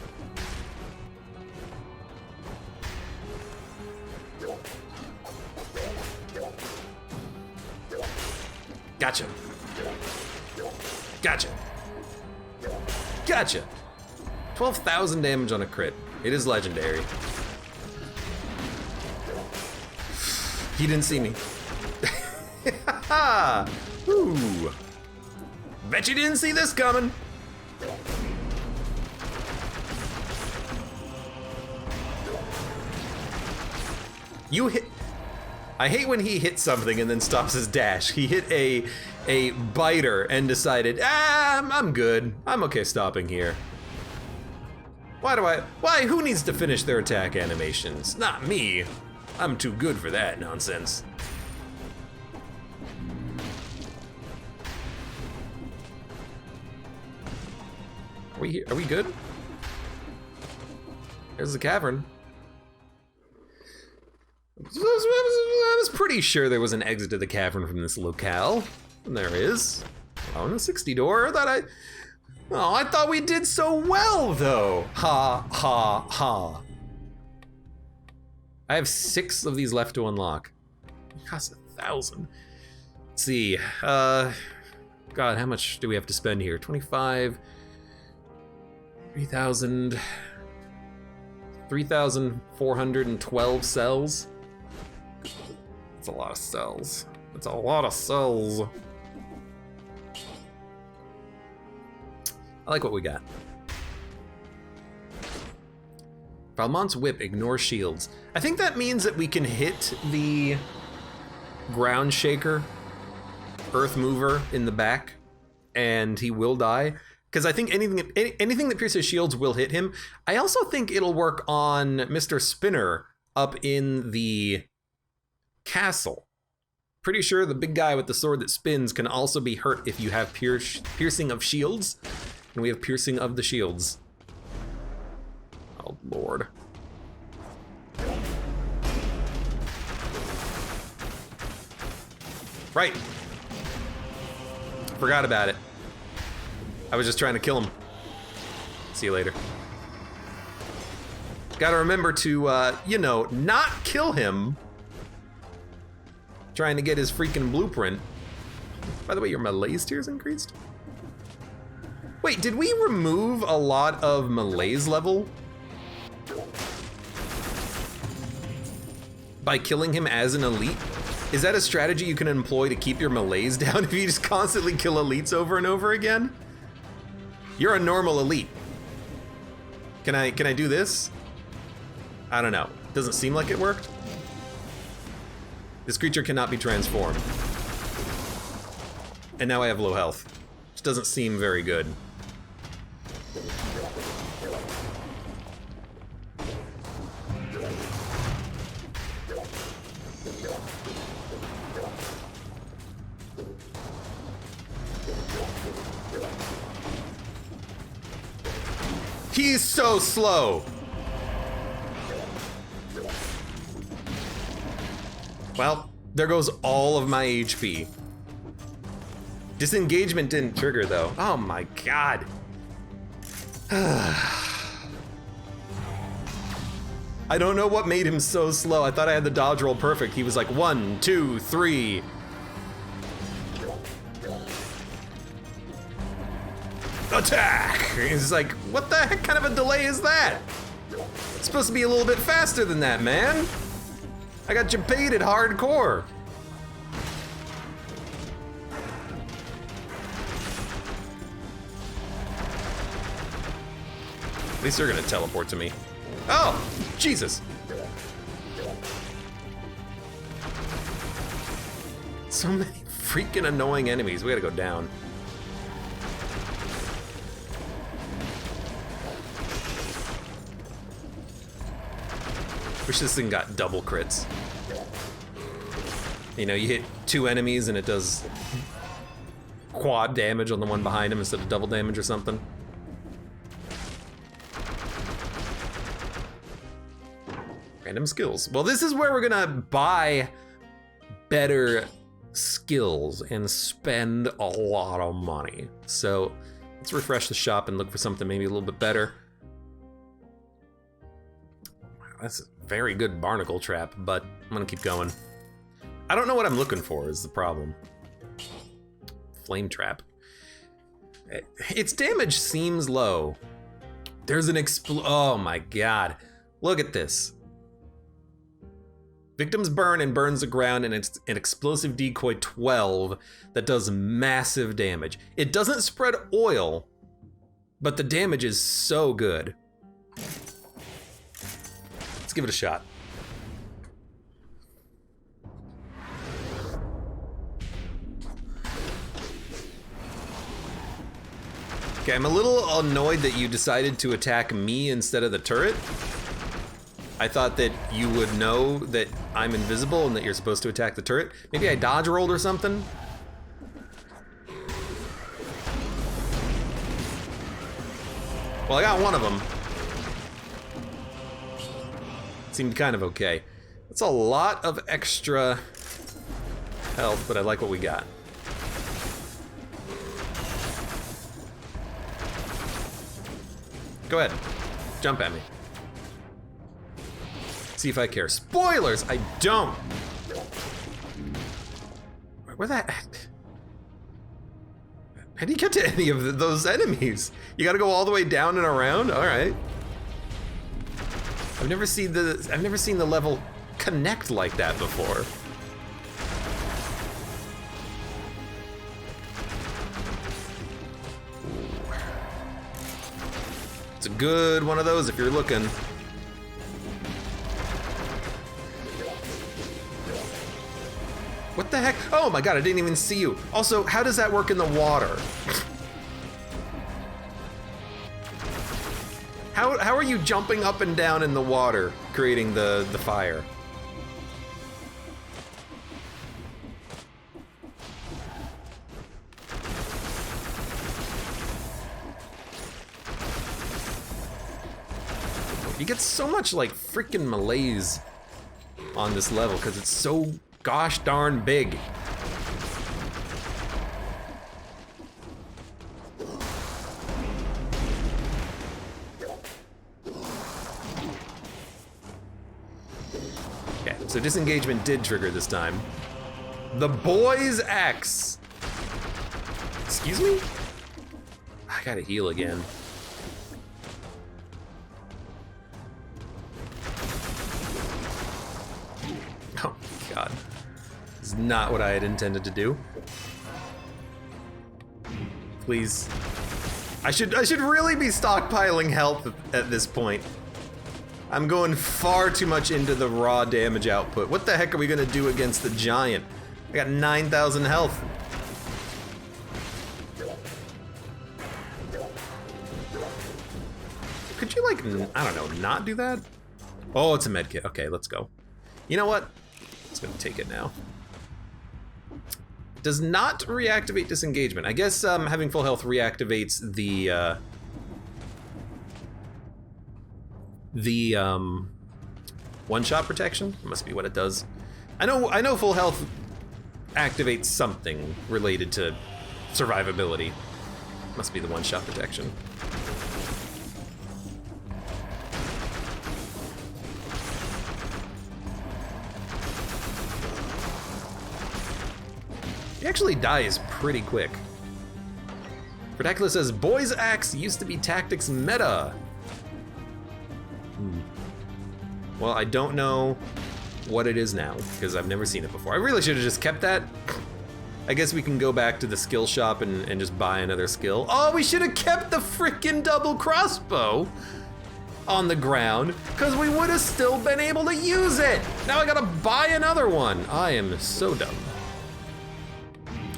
Gotcha. Gotcha. Gotcha. 12,000 damage on a crit. It is legendary. He didn't see me. Ooh. Bet you didn't see this coming. You hit. I hate when he hits something and then stops his dash. He hit a biter and decided, I'm good. I'm okay stopping here. Why, who needs to finish their attack animations? Not me. I'm too good for that nonsense. Are we good? There's the cavern. I was pretty sure there was an exit to the cavern from this locale. And there is. Oh, and a 60 door. I thought we did so well, though. Ha, ha, ha. I have 6 of these left to unlock. It costs 1,000. Let's see. God, how much do we have to spend here? 25, 3,000, 3,412 cells. That's a lot of cells. That's a lot of cells. I like what we got. Valmont's whip ignores shields. I think that means that we can hit the ground shaker, earth mover in the back, and he will die. Because I think anything that pierces shields will hit him. I also think it'll work on Mr. Spinner up in the castle. Pretty sure the big guy with the sword that spins can also be hurt if you have piercing of shields. And we have piercing of the shields. Oh, Lord. Right. Forgot about it. I was just trying to kill him. See you later. Gotta remember to, you know, not kill him. Trying to get his freaking blueprint. By the way, your malaise tier's increased? Wait, did we remove a lot of malaise level? By killing him as an elite? Is that a strategy you can employ to keep your malaise down if you just constantly kill elites over and over again? You're a normal elite. Can I do this? I don't know. Doesn't seem like it worked. This creature cannot be transformed. And now I have low health, which doesn't seem very good. He's so slow. Well, there goes all of my HP. Disengagement didn't trigger though. Oh my god. I don't know what made him so slow. I thought I had the dodge roll perfect. He was like 1, 2, 3. Attack! He's like, what the heck kind of a delay is that? It's supposed to be a little bit faster than that, man. I got you baited hardcore. At least they're gonna teleport to me. Oh, Jesus. So many freaking annoying enemies. We gotta go down. Wish this thing got double crits. You know, you hit 2 enemies and it does quad damage on the one behind him instead of double damage or something. Random skills. Well, this is where we're gonna buy better skills and spend a lot of money. So let's refresh the shop and look for something maybe a little bit better. Wow, that's a very good barnacle trap, but I'm gonna keep going. I don't know what I'm looking for is the problem. Flame trap. Its damage seems low. There's an oh my god. Look at this. Victims burn and burns the ground, and it's an explosive decoy 12 that does massive damage. It doesn't spread oil, but the damage is so good. Let's give it a shot. Okay, I'm a little annoyed that you decided to attack me instead of the turret. I thought that you would know that I'm invisible and that you're supposed to attack the turret. Maybe I dodge rolled or something? Well, I got one of them. Seemed kind of okay. That's a lot of extra health, but I like what we got. Go ahead, jump at me. See if I care. Spoilers! I don't! Where that? How do you get to any of those enemies? You gotta go all the way down and around? Alright. I've never seen the level connect like that before. It's a good one of those if you're looking. What the heck? Oh my god, I didn't even see you. Also, how does that work in the water? How are you jumping up and down in the water, creating the fire? You get so much like freaking malaise on this level because it's so gosh darn big. Okay, so disengagement did trigger this time. The boy's axe. Excuse me? I gotta heal again. Oh my god. This is not what I had intended to do. Please. I should really be stockpiling health at this point. I'm going far too much into the raw damage output. What the heck are we gonna do against the giant? I got 9,000 health. Could you like, I don't know, not do that? Oh, it's a medkit. Okay, let's go. You know what? It's gonna take it now. Does not reactivate disengagement. I guess having full health reactivates the one-shot protection. Must be what it does. I know full health activates something related to survivability. Must be the one-shot protection. He actually dies pretty quick. Predacula says, Boy's Axe used to be tactics meta. Well, I don't know what it is now, because I've never seen it before. I really should have just kept that. I guess we can go back to the skill shop and just buy another skill. Oh, we should have kept the freaking double crossbow on the ground, because we would have still been able to use it. Now I gotta buy another one. I am so dumb.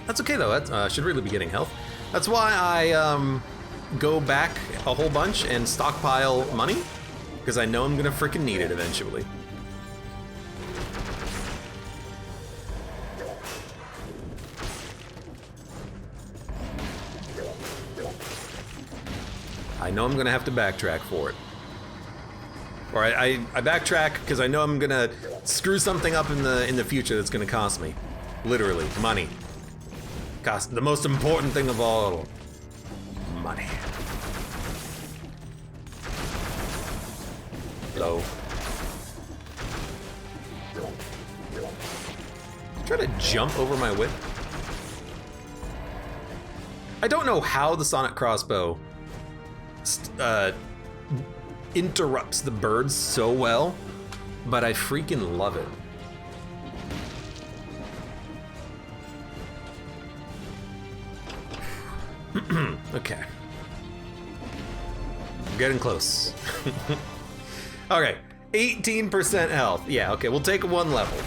That's okay though, I should really be getting health. That's why I go back a whole bunch and stockpile money, because I know I'm gonna freaking need it eventually. I know I'm gonna have to backtrack for it. Or I backtrack because I know I'm gonna screw something up in the future that's gonna cost me. Literally, money. Cost the most important thing of all. Money. Low. Try to jump over my whip. I don't know how the sonic crossbow interrupts the birds so well, but I freaking love it. Okay. I'm getting close. Okay, 18% health. Yeah, okay, we'll take one level.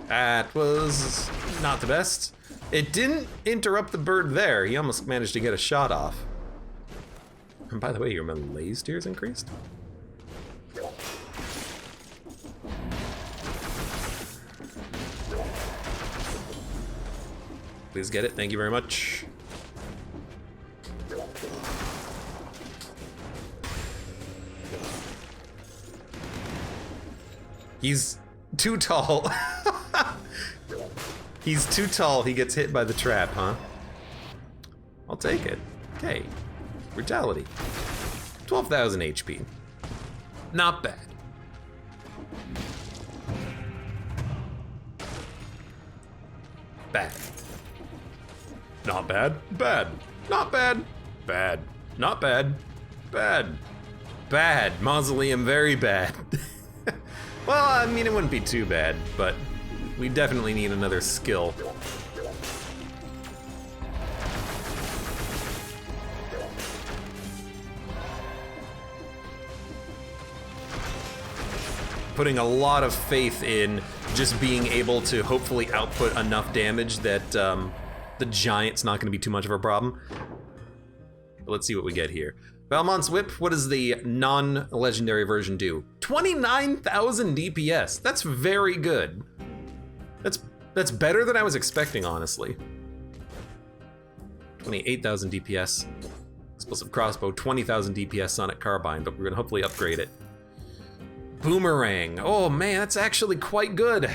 That was not the best. It didn't interrupt the bird there. He almost managed to get a shot off. And by the way, your malaise tears increased? Please get it, thank you very much. Too tall. He's too tall, he gets hit by the trap, huh? I'll take it. Okay. Brutality. 12,000 HP. Not bad. Bad. Not bad. Bad. Not bad. Bad. Not bad. Bad. Bad. Mausoleum, very bad. Well, I mean, it wouldn't be too bad, but we definitely need another skill. Putting a lot of faith in just being able to hopefully output enough damage that the giant's not going to be too much of a problem. But let's see what we get here. Valmont's Whip, what does the non-legendary version do? 29,000 DPS. That's very good. That's better than I was expecting, honestly. 28,000 DPS. Explosive crossbow, 20,000 DPS Sonic Carbine, but we're gonna hopefully upgrade it. Boomerang. Oh man, that's actually quite good.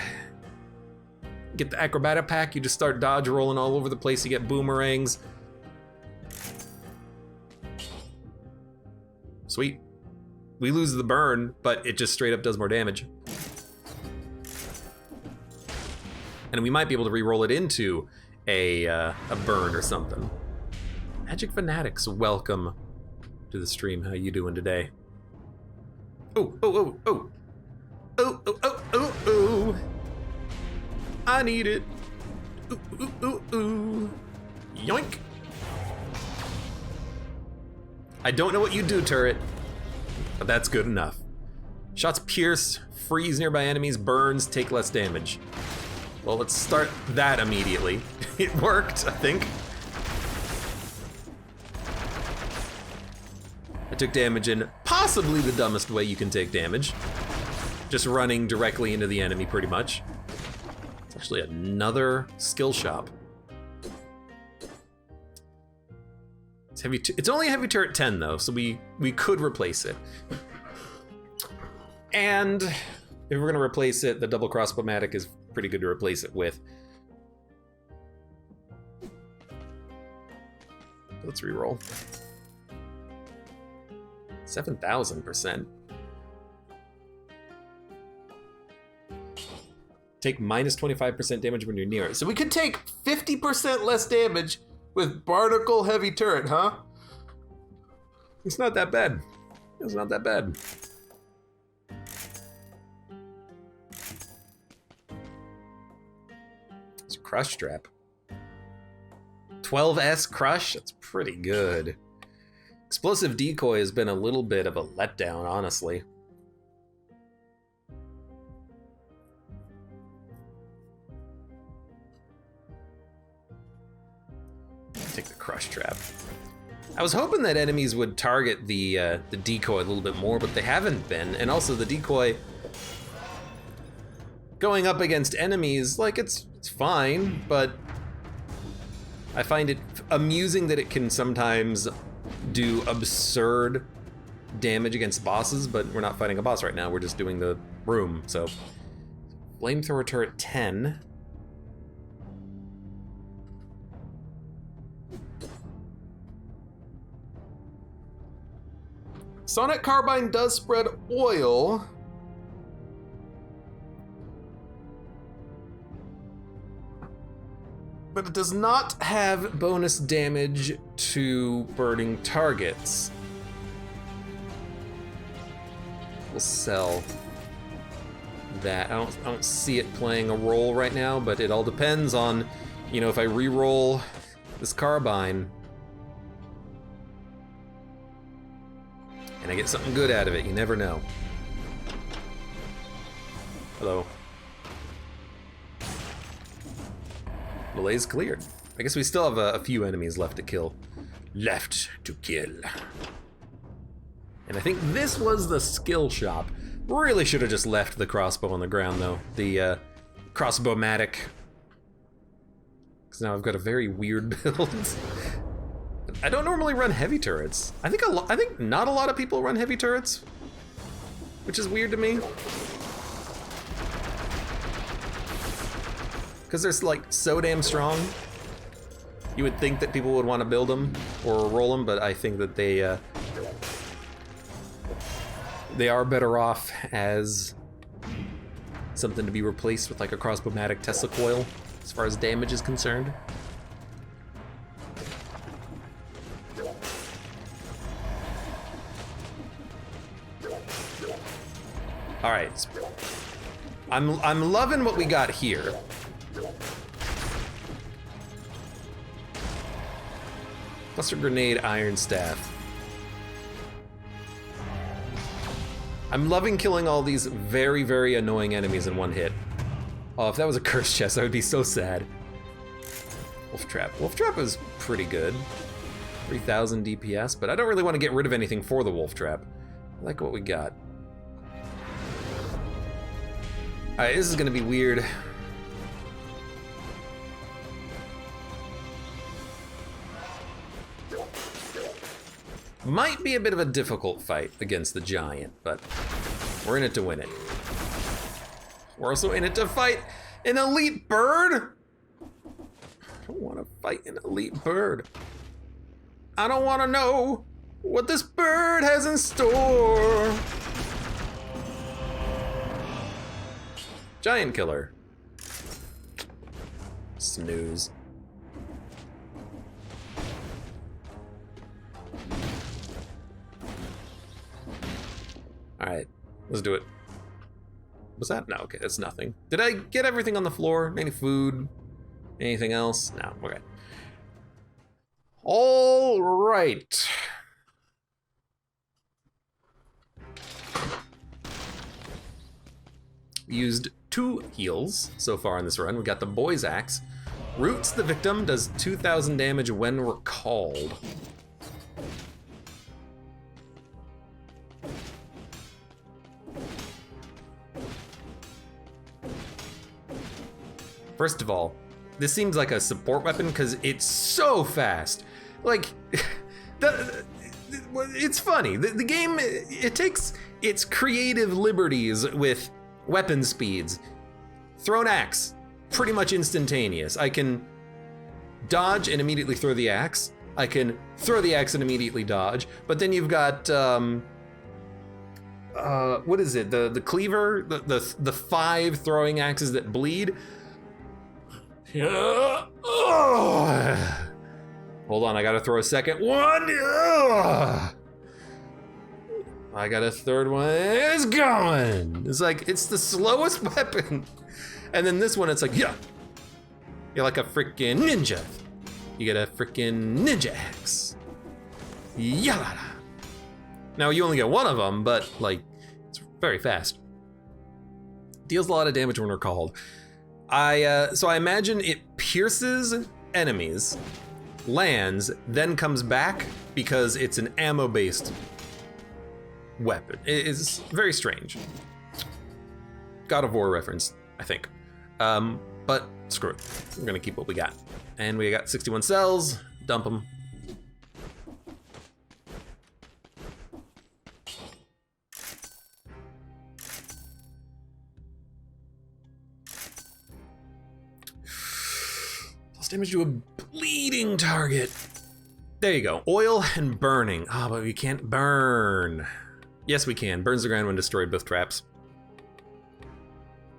Get the Acrobata pack, you just start dodge rolling all over the place, you get boomerangs. Sweet. We lose the burn, but it just straight up does more damage. And we might be able to re-roll it into a burn or something. Magic Fanatics, welcome to the stream. How you doing today? Oh, oh, oh, oh. Oh, oh, oh, oh, oh. I need it. Ooh, ooh, ooh, ooh. Yoink. I don't know what you do, turret, but that's good enough. Shots pierce, freeze nearby enemies, burns, take less damage. Well, let's start that immediately. It worked, I think. I took damage in possibly the dumbest way you can take damage. Just running directly into the enemy, pretty much. It's actually another skill shop. It's only a heavy turret 10 though, so we could replace it. And if we're gonna replace it, the double crossbow-matic is pretty good to replace it with. Let's re-roll. 7,000%. Take minus 25% damage when you're near it. So we could take 50% less damage with Barnacle Heavy Turret, huh? It's not that bad. It's not that bad. It's a Crush Strap. 12S Crush? That's pretty good. Explosive Decoy has been a little bit of a letdown, honestly. Take the Crush Trap. I was hoping that enemies would target the decoy a little bit more, but they haven't been. And also the decoy going up against enemies, like it's fine, but I find it amusing that it can sometimes do absurd damage against bosses, but we're not fighting a boss right now, we're just doing the room, so. Flamethrower turret 10. Sonic Carbine does spread oil. But it does not have bonus damage to burning targets. We'll sell that. I don't see it playing a role right now, but it all depends on, you know, if I re-roll this carbine and I get something good out of it, you never know. Hello. Malaise cleared. I guess we still have a few enemies left to kill. Left to kill. And I think this was the skill shop. Really should have just left the crossbow on the ground though. The crossbow-matic. Because now I've got a very weird build. I don't normally run heavy turrets. I think not a lot of people run heavy turrets, which is weird to me. because they're like so damn strong. You would think that people would want to build them or roll them, but I think that they are better off as something to be replaced with like a crossbow-matic Tesla coil as far as damage is concerned. All right, I'm loving what we got here. Cluster grenade, iron staff. I'm loving killing all these very, very annoying enemies in one hit. Oh, if that was a curse chest, I would be so sad. Wolf trap. Wolf trap is pretty good. 3,000 DPS, but I don't really want to get rid of anything for the wolf trap. I like what we got. All right, this is gonna be weird. Might be a bit of a difficult fight against the giant, but we're in it to win it. We're also in it to fight an elite bird. I don't want to fight an elite bird. I don't want to know what this bird has in store. Giant killer. Snooze. All right, let's do it. Was that? No, okay, that's nothing. Did I get everything on the floor? Any food? Anything else? No, okay. All right. We used 2 heals so far in this run. We got the boy's axe. Roots the victim, does 2,000 damage when recalled. First of all, this seems like a support weapon because it's so fast. Like, it's funny. The game, it takes its creative liberties with weapon speeds. Thrown axe, pretty much instantaneous. I can dodge and immediately throw the axe. I can throw the axe and immediately dodge. But then you've got, what is it? The cleaver, the 5 throwing axes that bleed. Hold on, I gotta throw a second one. I got a third one. It's going. It's like, it's the slowest weapon. And then this one, it's like, yeah. You're like a freaking ninja. You get a freaking ninja axe. Yeah. Now you only get one of them, but like, it's very fast. Deals a lot of damage when recalled. So I imagine it pierces enemies, lands, then comes back because it's an ammo-based weapon. It is very strange. God of War reference, I think. But screw it. We're gonna keep what we got. And we got 61 cells, dump them. Damage to a bleeding target. There you go. Oil and burning. Ah, but we can't burn. Yes, we can. Burns the ground when destroyed, both traps.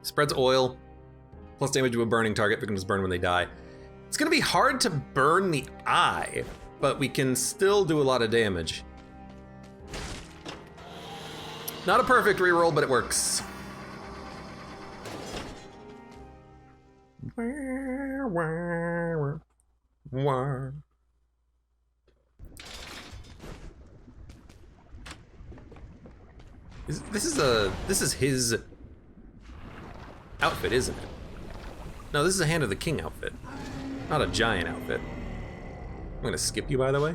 Spreads oil. Plus damage to a burning target. Victims burn when they die. It's gonna be hard to burn the eye, but we can still do a lot of damage. Not a perfect reroll, but it works. This is his outfit, isn't it? No, this is a Hand of the King outfit, not a giant outfit. I'm gonna skip you, by the way.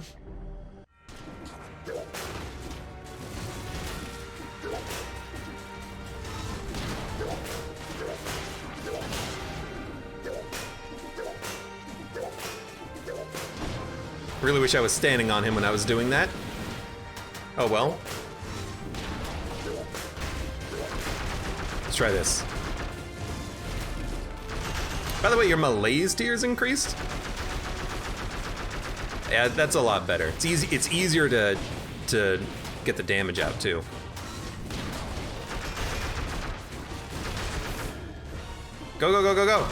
Really wish I was standing on him when I was doing that. Oh well. Let's try this. By the way, your malaise tier's increased? Yeah, that's a lot better. It's easy. It's easier to get the damage out too. Go, go, go, go, go.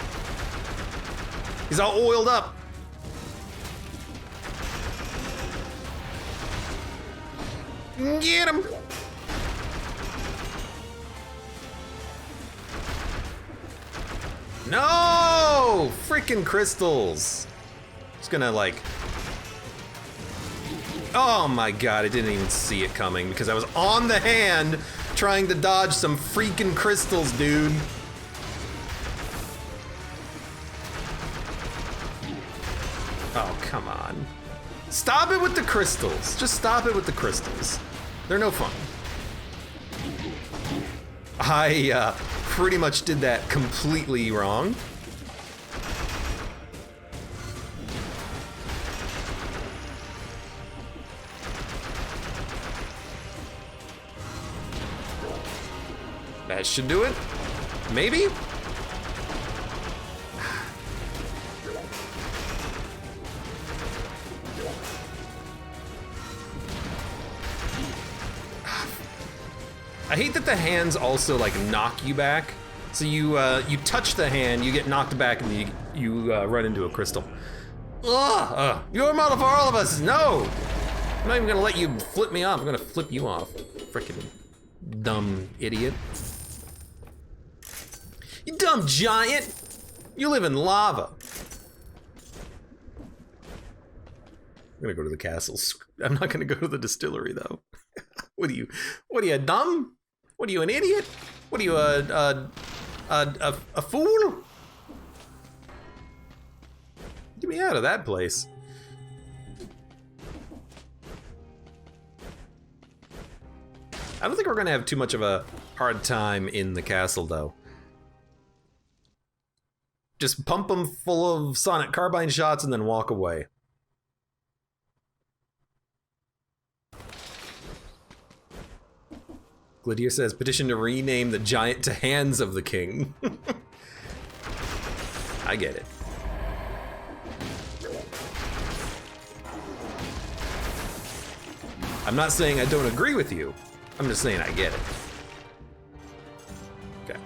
He's all oiled up. Get him. No! Freaking crystals. Just gonna like... Oh my god, I didn't even see it coming because I was on the hand trying to dodge some freaking crystals, dude. Oh, come on. Stop it with the crystals. Just stop it with the crystals. They're no fun. I pretty much did that completely wrong. That should do it. Maybe? I hate that the hands also like knock you back. So you touch the hand, you get knocked back, and you run into a crystal. Ugh! You're a model for all of us. No, I'm not even gonna let you flip me off. I'm gonna flip you off. Frickin' dumb idiot. You dumb giant. You live in lava. I'm gonna go to the castles. I'm not gonna go to the distillery though. What are you dumb? What are you, an idiot? What are you, a fool? Get me out of that place. I don't think we're gonna have too much of a hard time in the castle though. Just pump them full of sonic carbine shots and then walk away. Glydia says, petition to rename the giant to Hands of the King. I get it. I'm not saying I don't agree with you. I'm just saying I get it. Okay.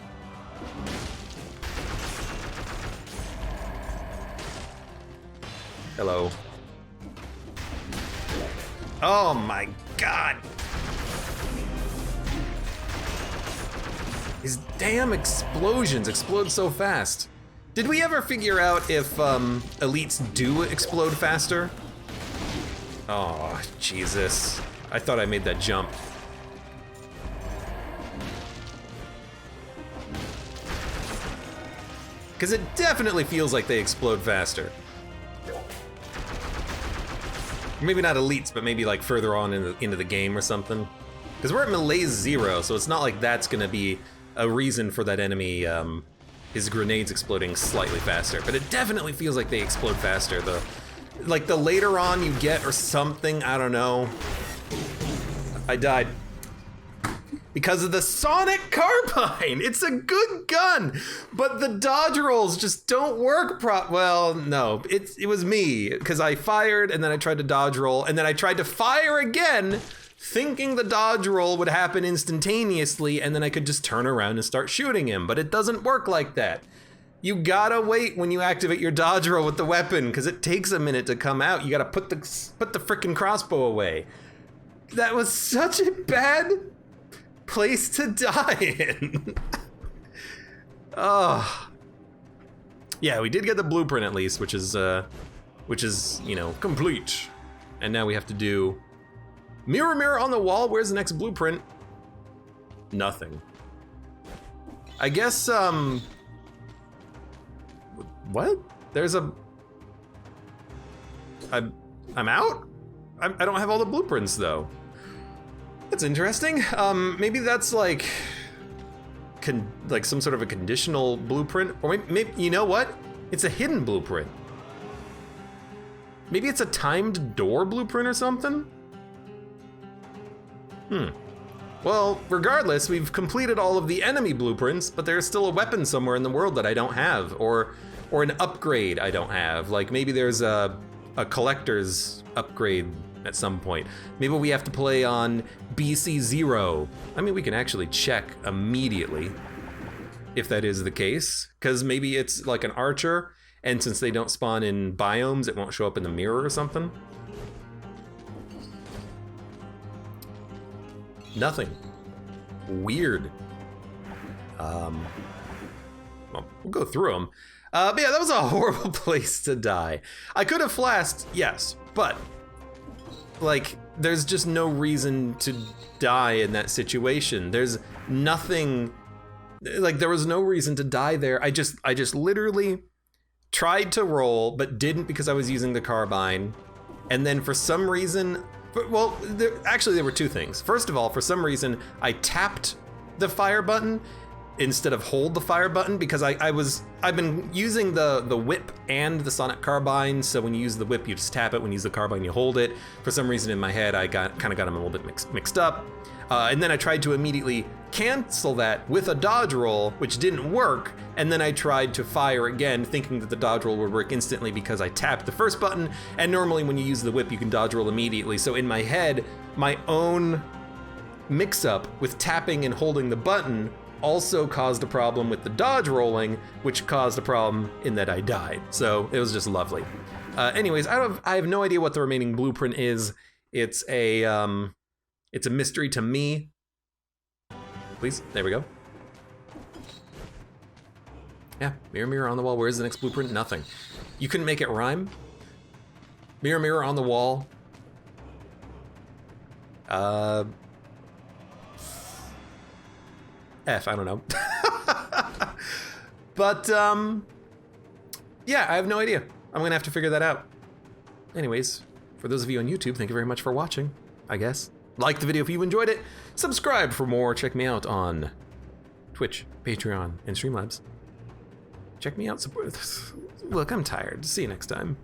Hello. Oh my god. These damn explosions explode so fast. Did we ever figure out if elites do explode faster? Oh, Jesus. I thought I made that jump. Because it definitely feels like they explode faster. Maybe not elites, but maybe like further on into the game or something. Because we're at malaise 0, so it's not like that's gonna be a reason for that enemy, his grenades exploding slightly faster. But it definitely feels like they explode faster. The later on you get or something, I don't know. I died. Because of the sonic carbine! It's a good gun! But the dodge rolls just don't work well, no. It was me, because I fired and then I tried to dodge roll and then I tried to fire again, thinking the dodge roll would happen instantaneously and then I could just turn around and start shooting him, but it doesn't work like that. You gotta wait when you activate your dodge roll with the weapon, because it takes a minute to come out. You gotta put the frickin' crossbow away. That was such a bad place to die in. Oh. Yeah, we did get the blueprint at least, which is, you know, complete. And now we have to do mirror, mirror on the wall. Where's the next blueprint? Nothing. I guess, what? There's a... I'm out? I don't have all the blueprints, though. That's interesting. Maybe that's like some sort of a conditional blueprint, or maybe you know what? It's a hidden blueprint. Maybe it's a timed door blueprint or something? Well, regardless, we've completed all of the enemy blueprints, but there's still a weapon somewhere in the world that I don't have, or or an upgrade I don't have. Like maybe there's a collector's upgrade at some point. Maybe we have to play on BC 0. I mean, we can actually check immediately if that is the case, because maybe it's like an archer, and since they don't spawn in biomes, it won't show up in the mirror or something. Nothing. Weird. Well, we'll go through them. But yeah, that was a horrible place to die. I could have flashed, yes, but like, there's just no reason to die in that situation. There's nothing, like, there was no reason to die there. I just literally tried to roll, but didn't because I was using the carbine. And then for some reason, well, actually there were two things. First of all, for some reason, I tapped the fire button instead of hold the fire button because I've been using the whip and the sonic carbine. So when you use the whip, you just tap it. When you use the carbine, you hold it. For some reason in my head, I kind of got them a little bit mixed up. And then I tried to immediately cancel that with a dodge roll, which didn't work. And then I tried to fire again, thinking that the dodge roll would work instantly because I tapped the first button. And normally when you use the whip, you can dodge roll immediately. So in my head, my own mix up with tapping and holding the button also caused a problem with the dodge rolling, which caused a problem in that I died. So it was just lovely. Anyways, I have no idea what the remaining blueprint is. It's a mystery to me. Please, there we go. Yeah, mirror, mirror on the wall. Where's the next blueprint? Nothing. You couldn't make it rhyme? Mirror, mirror on the wall. F, I don't know. But, yeah, I have no idea. I'm gonna have to figure that out. Anyways, for those of you on YouTube, thank you very much for watching, I guess. Like the video if you enjoyed it. Subscribe for more. Check me out on Twitch, Patreon, and Streamlabs. Check me out. Look, I'm tired. See you next time.